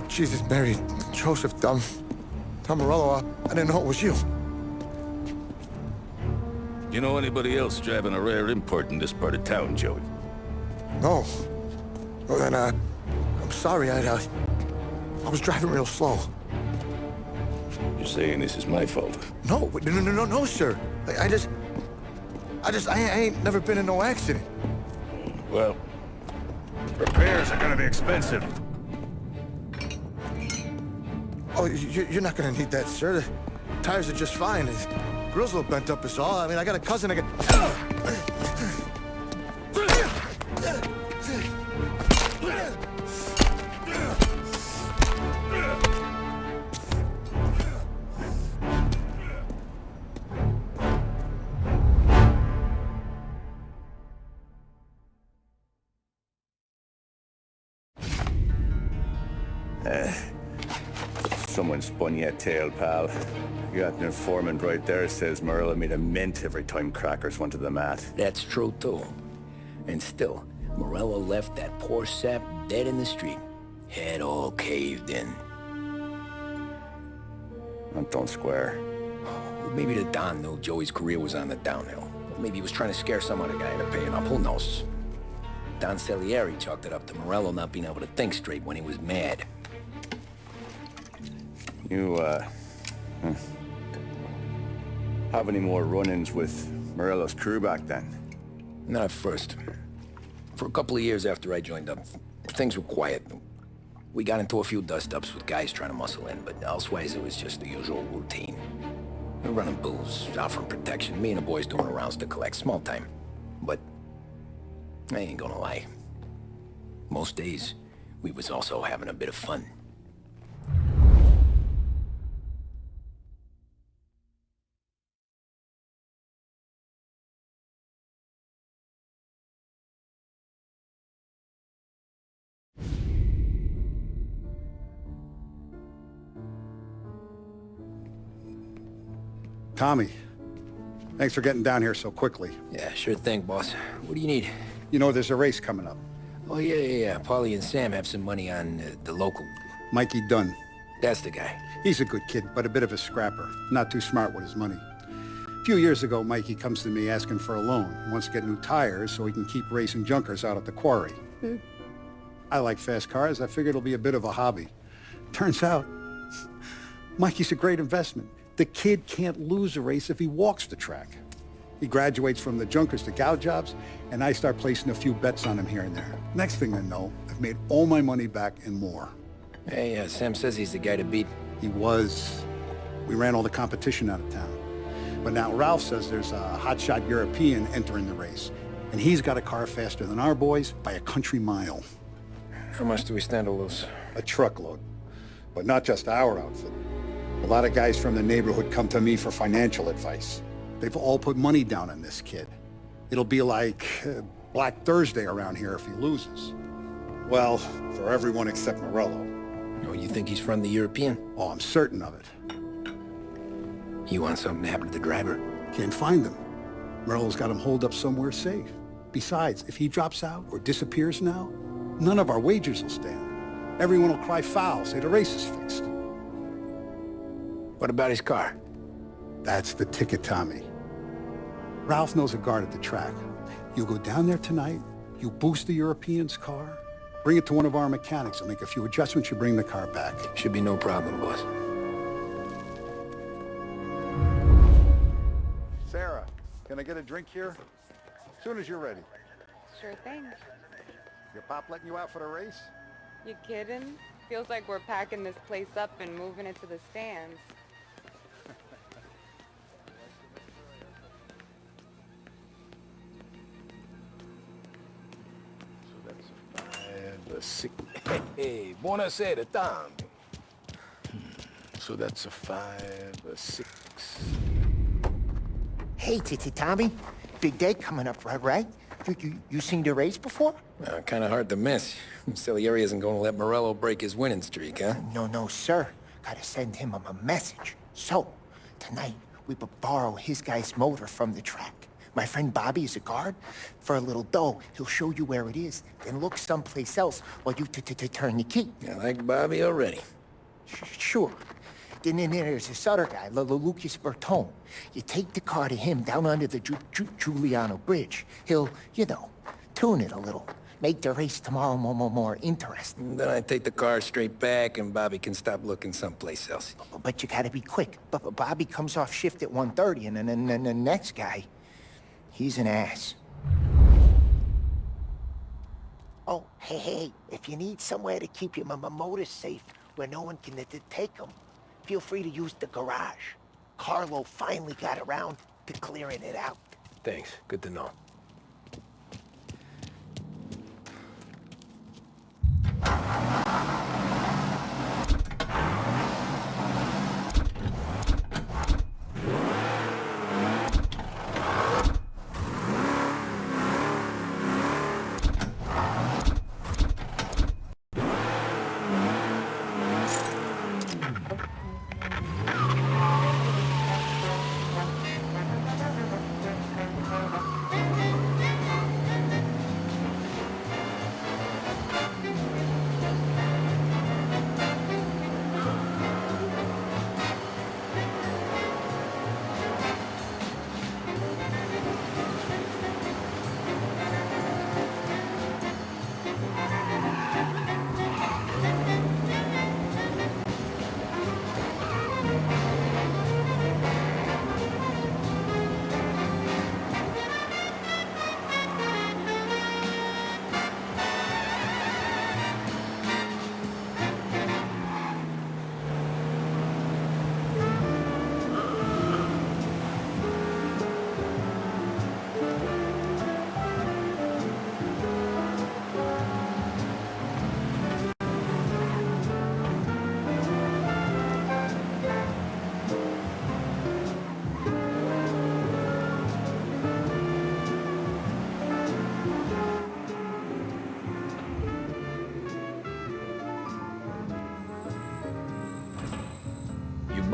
Jesus, Mary, Joseph, Tom Morello, I didn't know it was you. You know anybody else driving a rare import in this part of town, Joey? No. Well then, I'm sorry, I was driving real slow. You're saying this is my fault? No, sir. I ain't never been in no accident. Well, repairs are gonna be expensive. Oh, you're not gonna need that, sir. The tires are just fine. The grill's a little bent up is all. I mean, I got a cousin I Someone spun you a tail, pal. You got an informant right there says Morello made a mint every time Crackers went to the mat. That's true, too. And still, Morello left that poor sap dead in the street. Head all caved in. That don't square. Well, maybe the Don knew Joey's career was on the downhill. Or maybe he was trying to scare some other guy into paying up. Who knows? Don Salieri chalked it up to Morello not being able to think straight when he was mad. You, have any more run-ins with Morello's crew back then? Not at first. For a couple of years after I joined up, things were quiet. We got into a few dust-ups with guys trying to muscle in, but elsewise it was just the usual routine. We're running booze, offering protection, me and the boys doing rounds to collect, small time. But I ain't gonna lie. Most days, we was also having a bit of fun. Tommy, thanks for getting down here so quickly. Yeah, sure thing, boss. What do you need? You know there's a race coming up. Oh, yeah. Paulie and Sam have some money on the local... Mikey Dunn. That's the guy. He's a good kid, but a bit of a scrapper. Not too smart with his money. A few years ago, Mikey comes to me asking for a loan. He wants to get new tires so he can keep racing junkers out at the quarry. I like fast cars. I figured it'll be a bit of a hobby. Turns out, Mikey's a great investment. The kid can't lose a race if he walks the track. He graduates from the junkers to gal jobs, and I start placing a few bets on him here and there. Next thing I know, I've made all my money back and more. Hey, Sam says he's the guy to beat. He was. We ran all the competition out of town. But now Ralph says there's a hotshot European entering the race, and he's got a car faster than our boys by a country mile. How much do we stand to lose? A truckload. But not just our outfit. A lot of guys from the neighborhood come to me for financial advice. They've all put money down on this kid. It'll be like Black Thursday around here if he loses. Well, for everyone except Morello. Oh, you think he's from the European? Oh, I'm certain of it. You want something to happen to the driver? Can't find him. Morello's got him holed up somewhere safe. Besides, if he drops out or disappears now, none of our wagers will stand. Everyone will cry foul, say the race is fixed. What about his car? That's the ticket, Tommy. Ralph knows a guard at the track. You go down there tonight, you boost the European's car, bring it to one of our mechanics, and make a few adjustments, you bring the car back. Should be no problem, boss. Sarah, can I get a drink here? As soon as you're ready. Sure thing. Your pop letting you out for the race? You kidding? Feels like we're packing this place up and moving it to the stands. Hey, buonasera, Tom. So that's a 5, a 6. Hey, Tommy. Big day coming up, right? You seen the race before? Kind of hard to miss. Salieri isn't going to let Morello break his winning streak, huh? No, sir. Gotta send him a message. So, tonight, we borrow his guy's motor from the track. My friend Bobby is a guard. For a little dough, he'll show you where it is, then look someplace else while you turn your key. I like Bobby already. Sure. Then there's this other guy, Lucas Bertone. You take the car to him down under the Giuliano Bridge. He'll, tune it a little. Make the race tomorrow more interesting. Then I take the car straight back and Bobby can stop looking someplace else. But you gotta be quick. Bobby comes off shift at 1:30 and then the next guy, he's an ass. Oh, hey, if you need somewhere to keep your motor safe where no one can take them, feel free to use the garage. Carlo finally got around to clearing it out. Thanks. Good to know.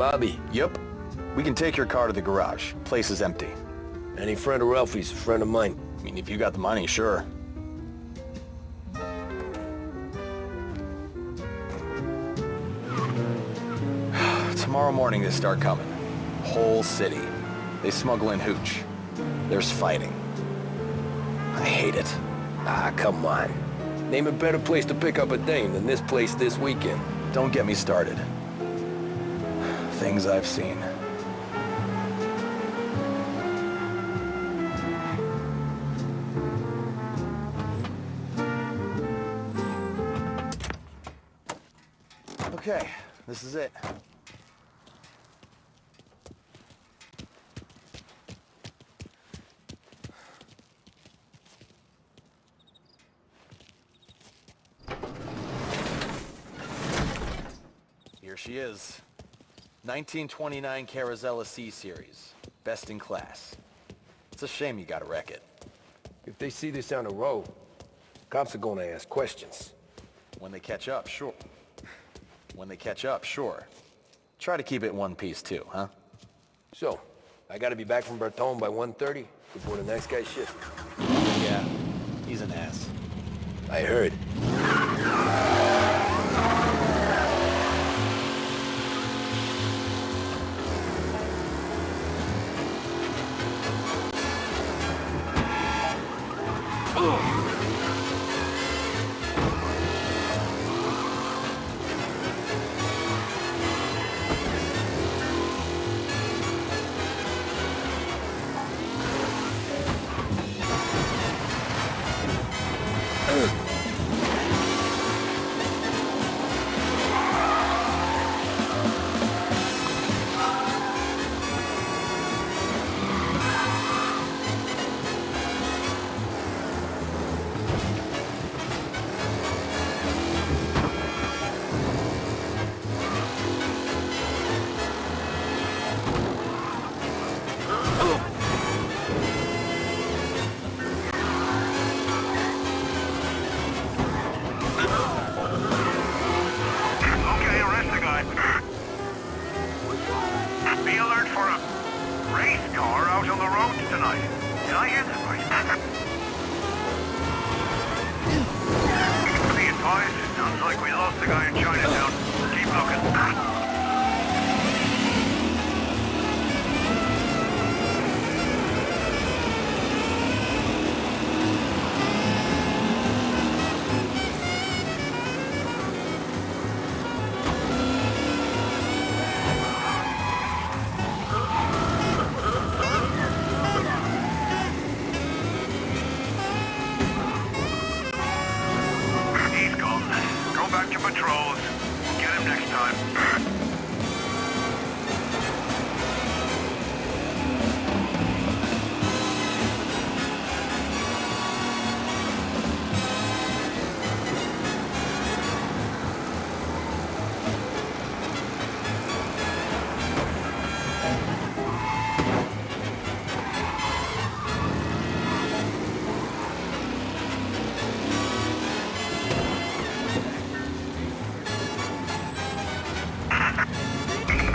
Bobby? Yep. We can take your car to the garage. Place is empty. Any friend of Ralphie's a friend of mine. I mean, if you got the money, sure. Tomorrow morning they start coming. Whole city. They smuggle in hooch. There's fighting. I hate it. Ah, come on. Name a better place to pick up a dame than this place this weekend. Don't get me started. Things I've seen. Okay, this is it. Here she is. 1929 Carazella C series. Best in class. It's a shame you gotta wreck it. If they see this on the road, cops are gonna ask questions. When they catch up, sure. When they catch up, sure. Try to keep it one piece too, huh? So, I gotta be back from Bertone by 1:30 before the next guy's shift. Yeah, he's an ass. I heard.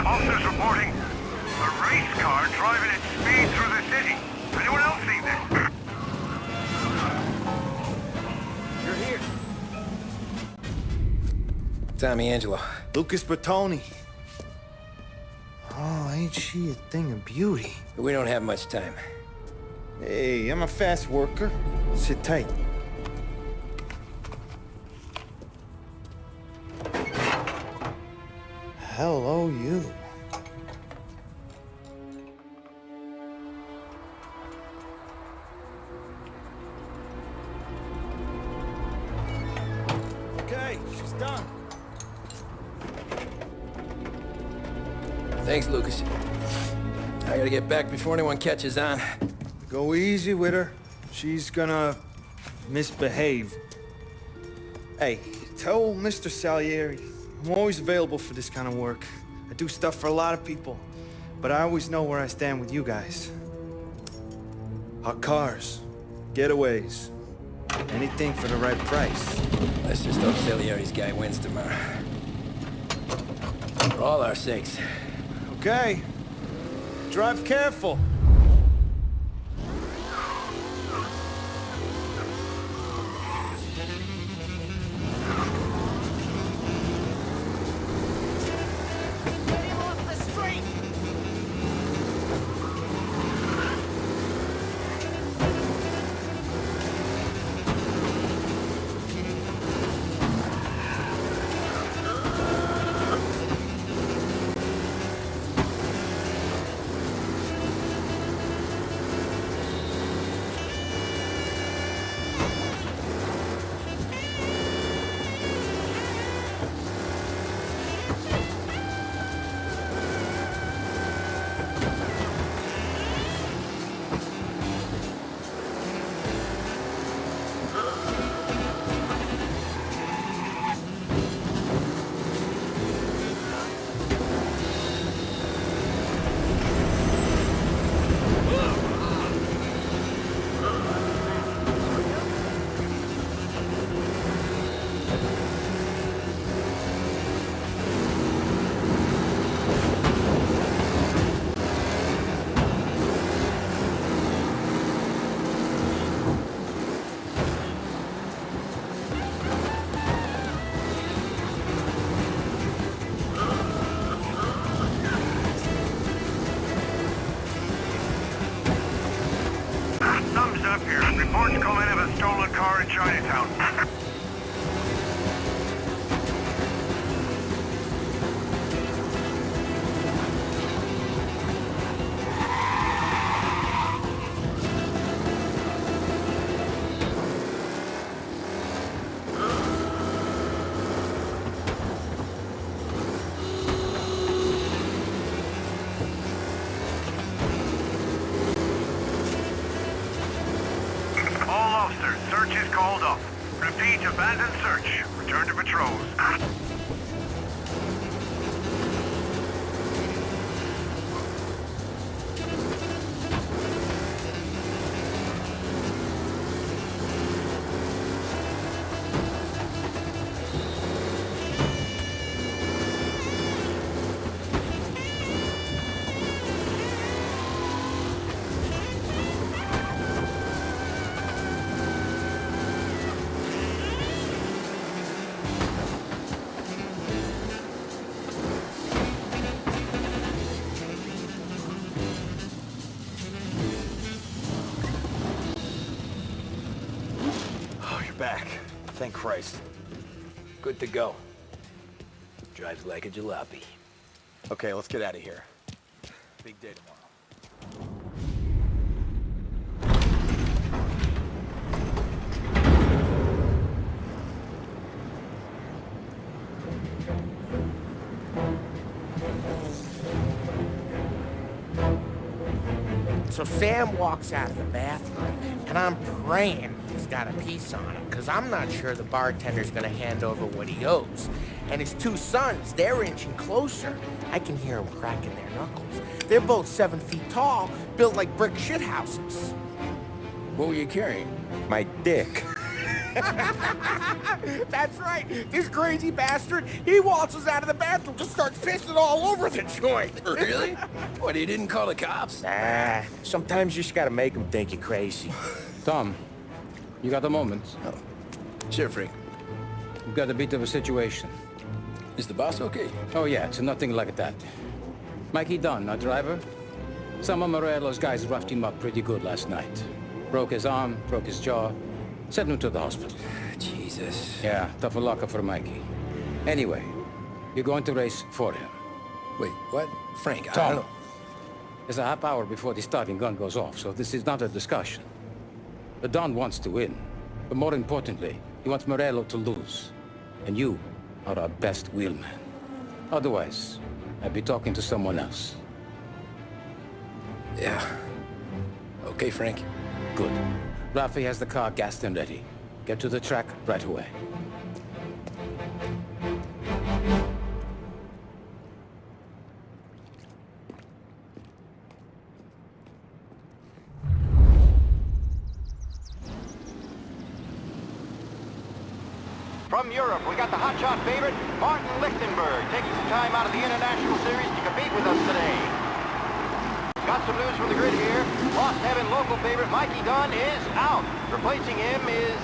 Officers reporting a race car driving at speed through the city. Anyone else seen this? You're here. Tommy Angelo. Lucas Bertoni. Oh, ain't she a thing of beauty? We don't have much time. Hey, I'm a fast worker. Sit tight. Hello, you. Okay, she's done. Thanks, Lucas. I gotta get back before anyone catches on. Go easy with her. She's gonna misbehave. Hey, tell Mr. Salieri I'm always available for this kind of work. I do stuff for a lot of people, but I always know where I stand with you guys. Hot cars, getaways, anything for the right price. Let's just hope Salieri's guy wins tomorrow. For all our sakes, Okay. Drive careful. Thumbs up here. Reports come in of a stolen car in Chinatown. All officers, search is called off. Repeat, abandoned search. Return to patrols. Oh, you're back. Thank Christ. Good to go. Drives like a jalopy. Okay, let's get out of here. Big day tomorrow. So Sam walks out of the bathroom, and I'm praying he's got a piece on him, because I'm not sure the bartender's gonna hand over what he owes. And his two sons, they're inching closer. I can hear them cracking their knuckles. They're both 7 feet tall, built like brick shithouses. What were you carrying? My dick. That's right. This crazy bastard, he waltzes out of the bathroom, just starts pissing all over the joint. Really? What, he didn't call the cops? Nah, sometimes you just gotta make them think you're crazy. Tom, you got a moment? Oh. Sure, Frank. We've got a bit of a situation. Is the boss okay? Oh yeah, it's nothing like that. Mikey Dunn, our driver. Some of Morello's guys roughed him up pretty good last night. Broke his arm, broke his jaw. Sent him to the hospital. Jesus. Yeah, tough luck for Mikey. Anyway, you're going to race for him. Wait, what? Frank, I Tom, don't... there's a half hour before the starting gun goes off, so this is not a discussion. The Don wants to win, but more importantly, he wants Morello to lose. And you are our best wheelman. Otherwise, I'd be talking to someone else. Yeah. Okay, Frank. Good. Rafi has the car gassed and ready. Get to the track right away. From Europe, we got the hotshot favorite, Martin Lichtenberg, taking some time out of the International Series to compete with us today. Got some news from the grid here. Lost Heaven local favorite Mikey Dunn is out. Replacing him is,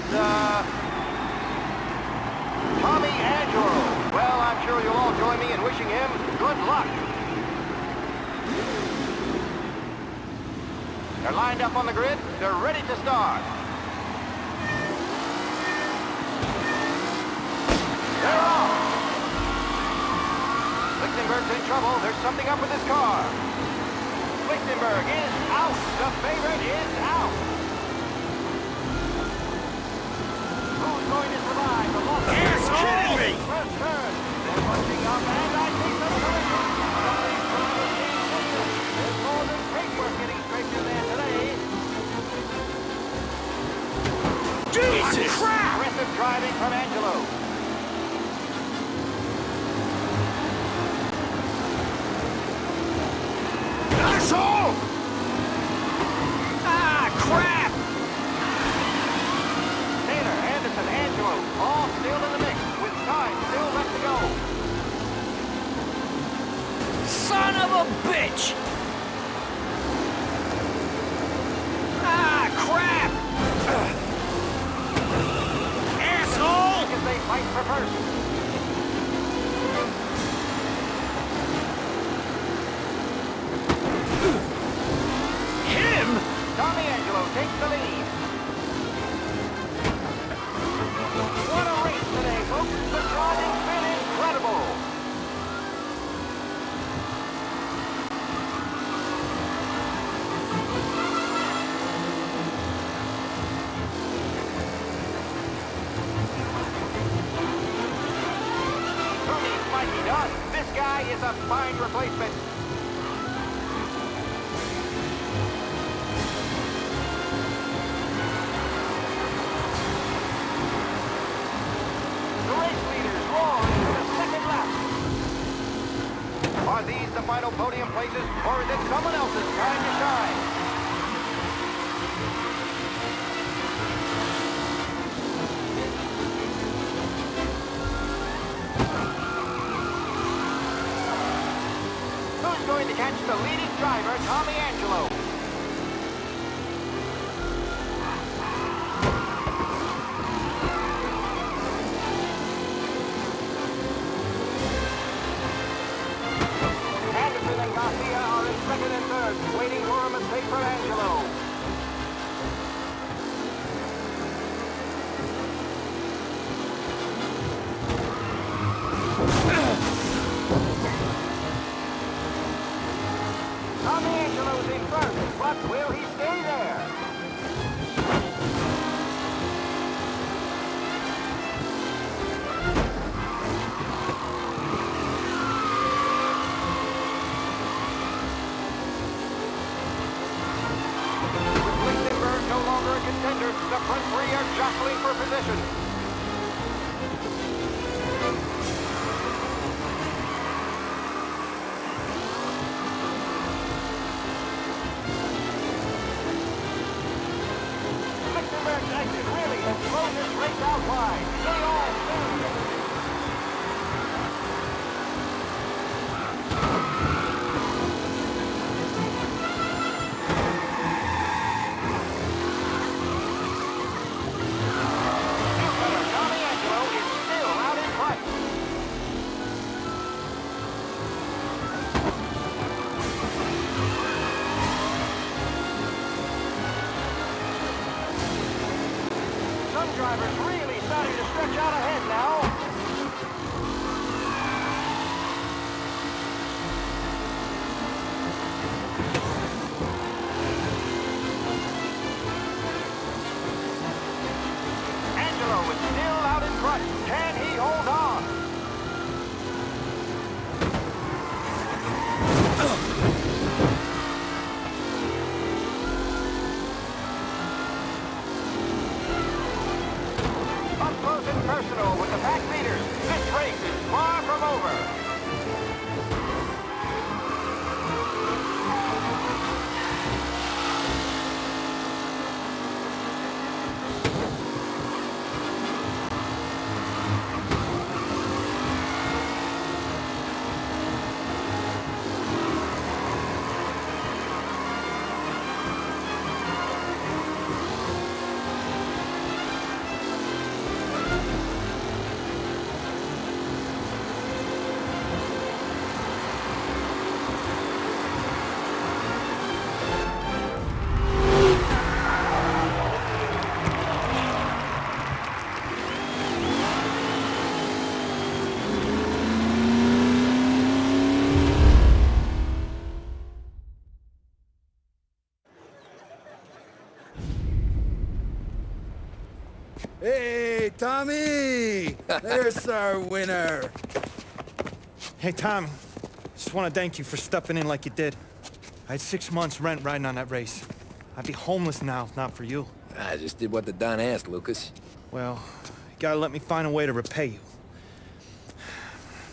Tommy Angelo. Well, I'm sure you'll all join me in wishing him good luck. They're lined up on the grid. They're ready to start. They're off. Lichtenberg's in trouble. There's something up with his car. Lichtenberg is out. The favorite is out. Who's going to survive the loss of You're kidding me! First turn. They're punching up, and I see some collision. There's more than paintwork getting straight through there today. Jesus! Crap! Aggressive driving from Angelo. Asshole! Ah, crap! Taylor, Anderson, Angelo, all still in the mix, with time still left to go. Son of a bitch! Ah, crap! Asshole! As they fight for first. Tommy Angelo takes the lead. What a race today, folks. The driving's been incredible. Who needs Mikey Dunn? This guy is a fine replacement. Are these the final podium places, or is it someone else's time to shine? Who's going to catch the leading driver, Tommy Angelo? Mafia are in second and third, waiting for a mistake from Angelo. Tommy Angelo's in first, but will he stay there? Contender, the front three are jostling for position. Lichtenberg's exit really has thrown this race out wide. They all stand. Drivers really starting to stretch out ahead now. Angelo is still out in front. Can he hold on? Personal with the pack leaders. This race is far from over. Hey, Tommy! There's our winner. Hey, Tommy. Just want to thank you for stepping in like you did. I had 6 months rent riding on that race. I'd be homeless now if not for you. I just did what the Don asked, Lucas. Well, you gotta let me find a way to repay you.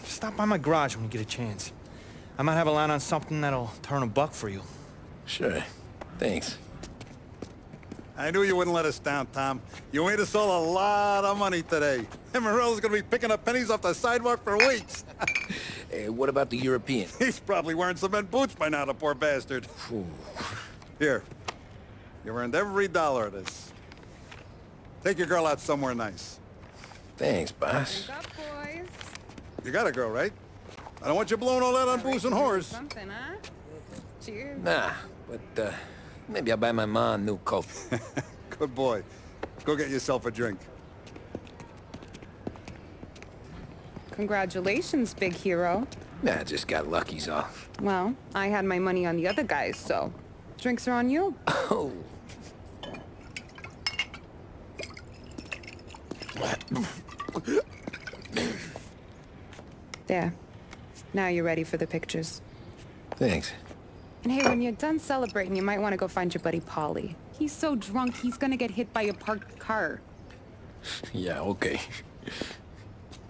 Stop by my garage when you get a chance. I might have a line on something that'll turn $1 for you. Sure. Thanks. I knew you wouldn't let us down, Tom. You made us all a lot of money today. And Morello's gonna be picking up pennies off the sidewalk for weeks. Hey, what about the European? He's probably wearing cement boots by now, the poor bastard. Here. You've earned every dollar of this. Take your girl out somewhere nice. Thanch, boss. Wake up, boys. You got a girl, right? I don't want you blowing all that on booze and whores. Something, huh? Cheers. Nah, but, maybe I'll buy my ma a new coat. Good boy. Go get yourself a drink. Congratulations, big hero. Nah, just got lucky's all. Well, I had my money on the other guys, so drinks are on you. Oh. There. Now you're ready for the pictures. Thanks. And hey, when you're done celebrating, you might want to go find your buddy Paulie. He's so drunk, he's gonna get hit by a parked car. Yeah, okay.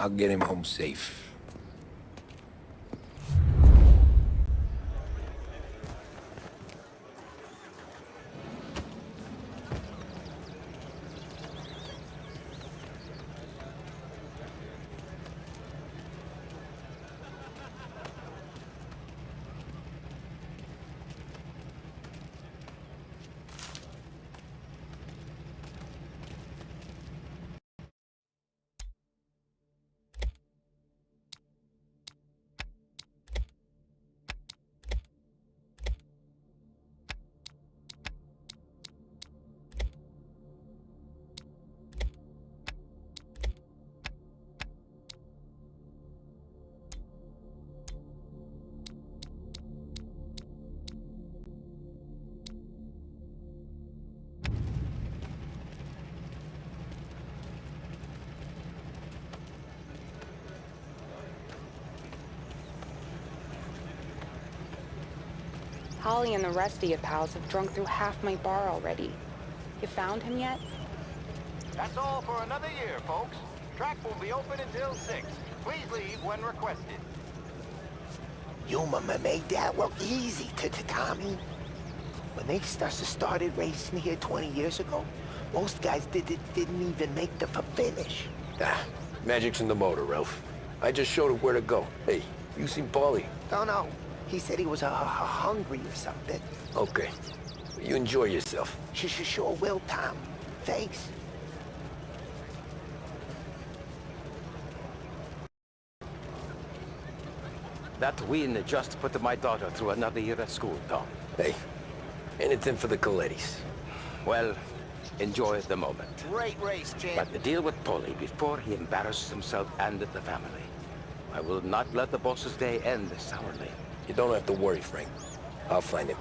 I'll get him home safe. Holly and the rest of your pals have drunk through half my bar already. You found him yet? That's all for another year, folks. Track will be open until 6. Please leave when requested. You made that look easy to Tommy. When they started racing here 20 years ago, most guys didn't even make the finish. Ah, magic's in the motor, Ralph. I just showed it where to go. Hey, you seen Paulie? No. He said he was hungry or something. Okay. You enjoy yourself. Sure will, Tom. Thanks. That win just put my daughter through another year at school, Tom. Hey, anything for the Colettis. Well, enjoy the moment. Great race, champ. But deal with Paulie before he embarrasses himself and the family. I will not let the boss's day end sourly. You don't have to worry, Frank. I'll find him.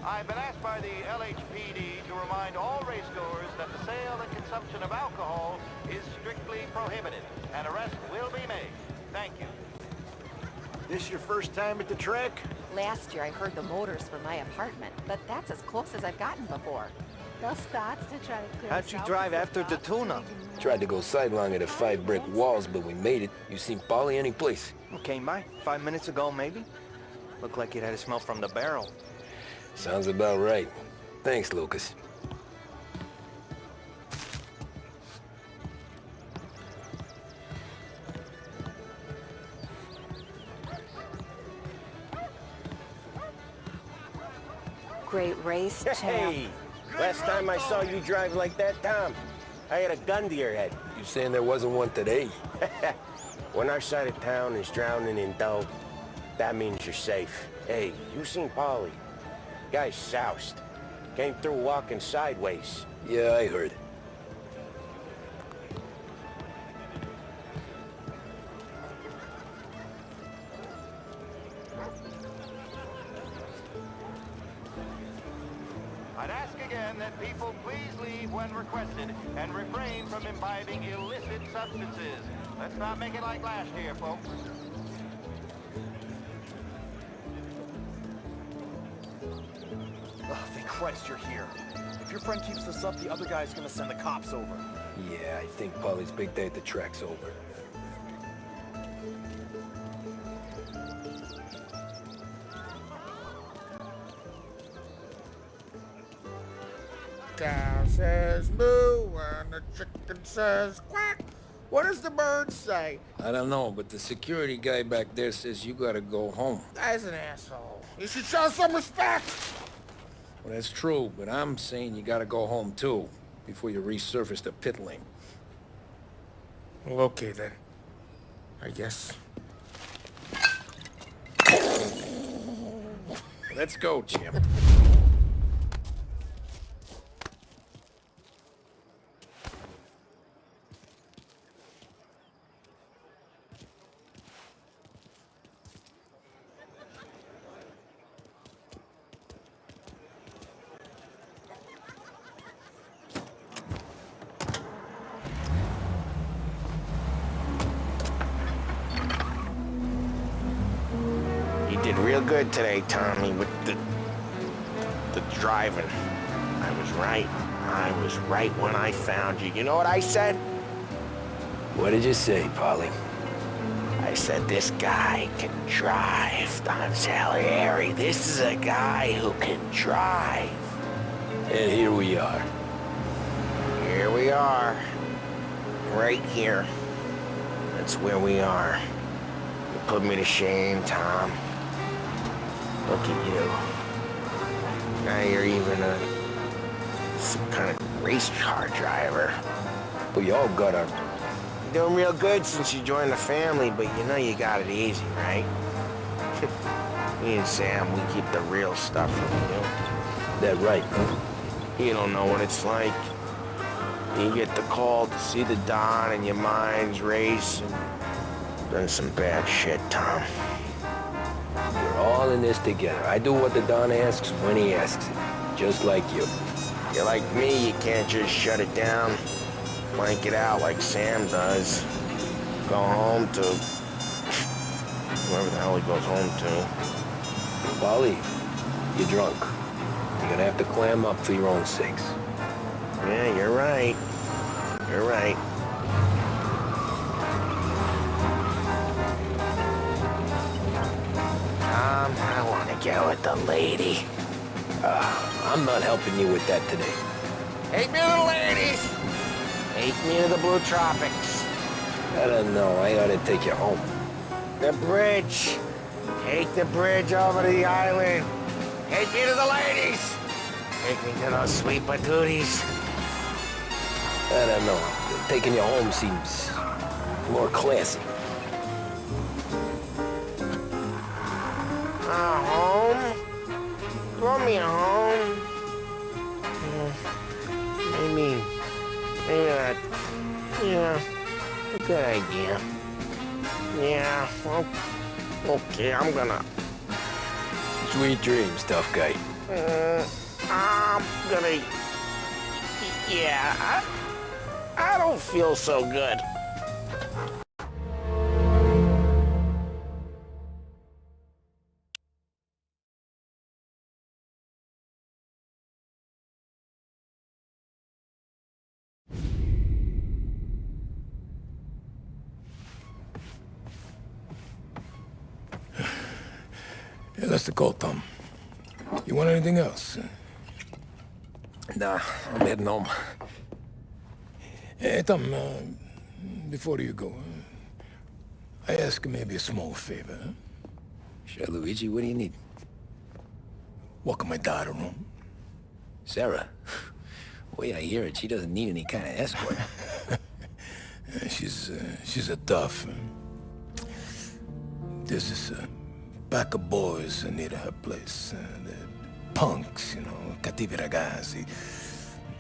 I've been asked by the LHPD to remind all racegoers that the sale and consumption of alcohol is strictly prohibited. An arrest will be made. Thank you. This your first time at the track? Last year I heard the motors from my apartment, but that's as close as I've gotten before. They'll start to try to clear How'd you drive after the tune-up? Tried to go sidelong at the 5 brick walls, but we made it. You seen Paulie any place? Came by 5 minutes ago, maybe. Looked like it had a smell from the barrel. Sounds about right. Thanks, Lucas. Great race, champ. Hey! Last time I saw you drive like that, Tom, I had a gun to your head. You saying there wasn't one today? When our side of town is drowning in dope, that means you're safe. Hey, you seen Paulie? Guy's soused. Came through walking sideways. Yeah, I heard. I'd ask again that people please leave when requested and refrain from imbibing illicit substances. Let's not make it like last year, folks. Oh, thank Christ you're here. If your friend keeps this up, the other guy's gonna send the cops over. Yeah, I think Polly's big day at the track's over. Cow says moo and the chicken says quack. What does the bird say? I don't know, but the security guy back there says you gotta go home. Guy's an asshole. You should show some respect. Well, that's true, but I'm saying you gotta go home too, before you resurface the pit lane. Well, okay then. I guess. Let's go, Jim. You did real good today, Tommy, with the driving. I was right. I was right when I found you. You know what I said? What did you say, Polly? I said, this guy can drive, Don Salieri. This is a guy who can drive. And here we are. Here we are. Right here. That's where we are. You put me to shame, Tom. Look at you. Now you're even some kind of race car driver. We all got our... You're doing real good since you joined the family, but you know you got it easy, right? Me and Sam, we keep the real stuff from you. That right, huh? You don't know what it's like. You get the call to see the Don and your mind's race and done some bad shit, Tom. We're all in this together. I do what the Don asks when he asks it. Just like you. You're like me, you can't just shut it down, blank it out like Sam does. Go home to whoever the hell he goes home to. Polly, you're drunk. You're gonna have to clam up for your own sakes. Yeah, you're right. You're right. I want to get with the lady. I'm not helping you with that today. Take me to the ladies. Take me to the Blue Tropics. I don't know. I ought to take you home. The bridge. Take the bridge over to the island. Take me to the ladies. Take me to those sweet patooties. I don't know. Taking you home seems more classy. Home? Throw me a home. Maybe that. Yeah, a good idea. Yeah, well, okay, I'm gonna. Sweet dreams, tough guy. I'm gonna. Yeah, I don't feel so good. Yeah, that's the call, Tom. You want anything else? Nah, I'm heading home. Hey, Tom, before you go, I ask maybe a small favor, huh? Sure, Luigi, what do you need? Walk my daughter home. Sarah? The way I hear it, she doesn't need any kind of escort. She's a tough. There's this pack of boys near her place. They're punks, you know, cattivi ragazzi.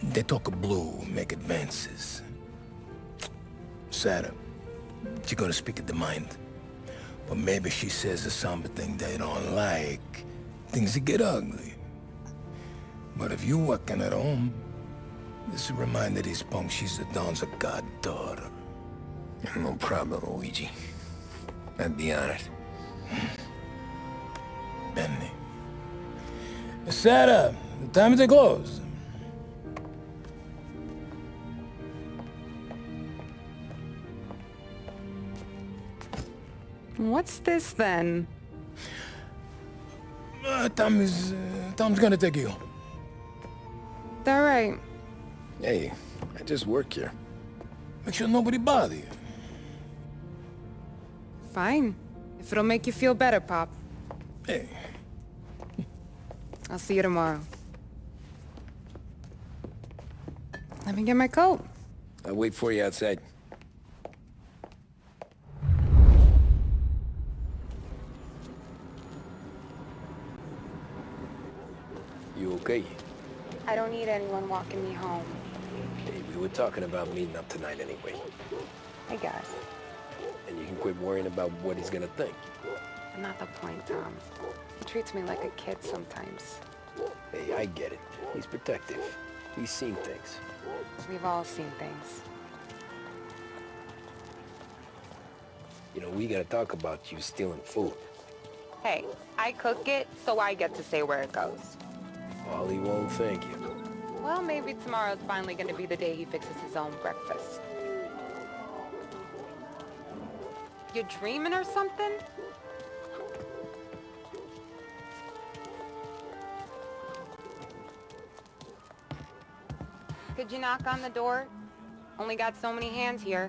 They talk blue, make advances. Sarah, she gonna speak at the mind. But maybe she says something they don't like. Things get ugly. But if you working at home, this will remind these punks she's the Don's a goddaughter. No problem, Luigi. I'd be honored. Benny. Sarah, time to close. What's this then? Tom's gonna take you. All right. Hey, I just work here. Make sure nobody bother you. Fine. If it'll make you feel better, Pop. Hey. I'll see you tomorrow. Let me get my coat. I'll wait for you outside. You okay? I don't need anyone walking me home. Hey, we were talking about meeting up tonight anyway. I guess. And you can quit worrying about what he's gonna think. Not the point, Tom. He treats me like a kid sometimes. Hey, I get it. He's protective. He's seen things. We've all seen things. You know, we gotta talk about you stealing food. Hey, I cook it, so I get to say where it goes. Ollie won't thank you. Well, maybe tomorrow's finally gonna be the day he fixes his own breakfast. You dreaming or something? Could you knock on the door? Only got so many hands here.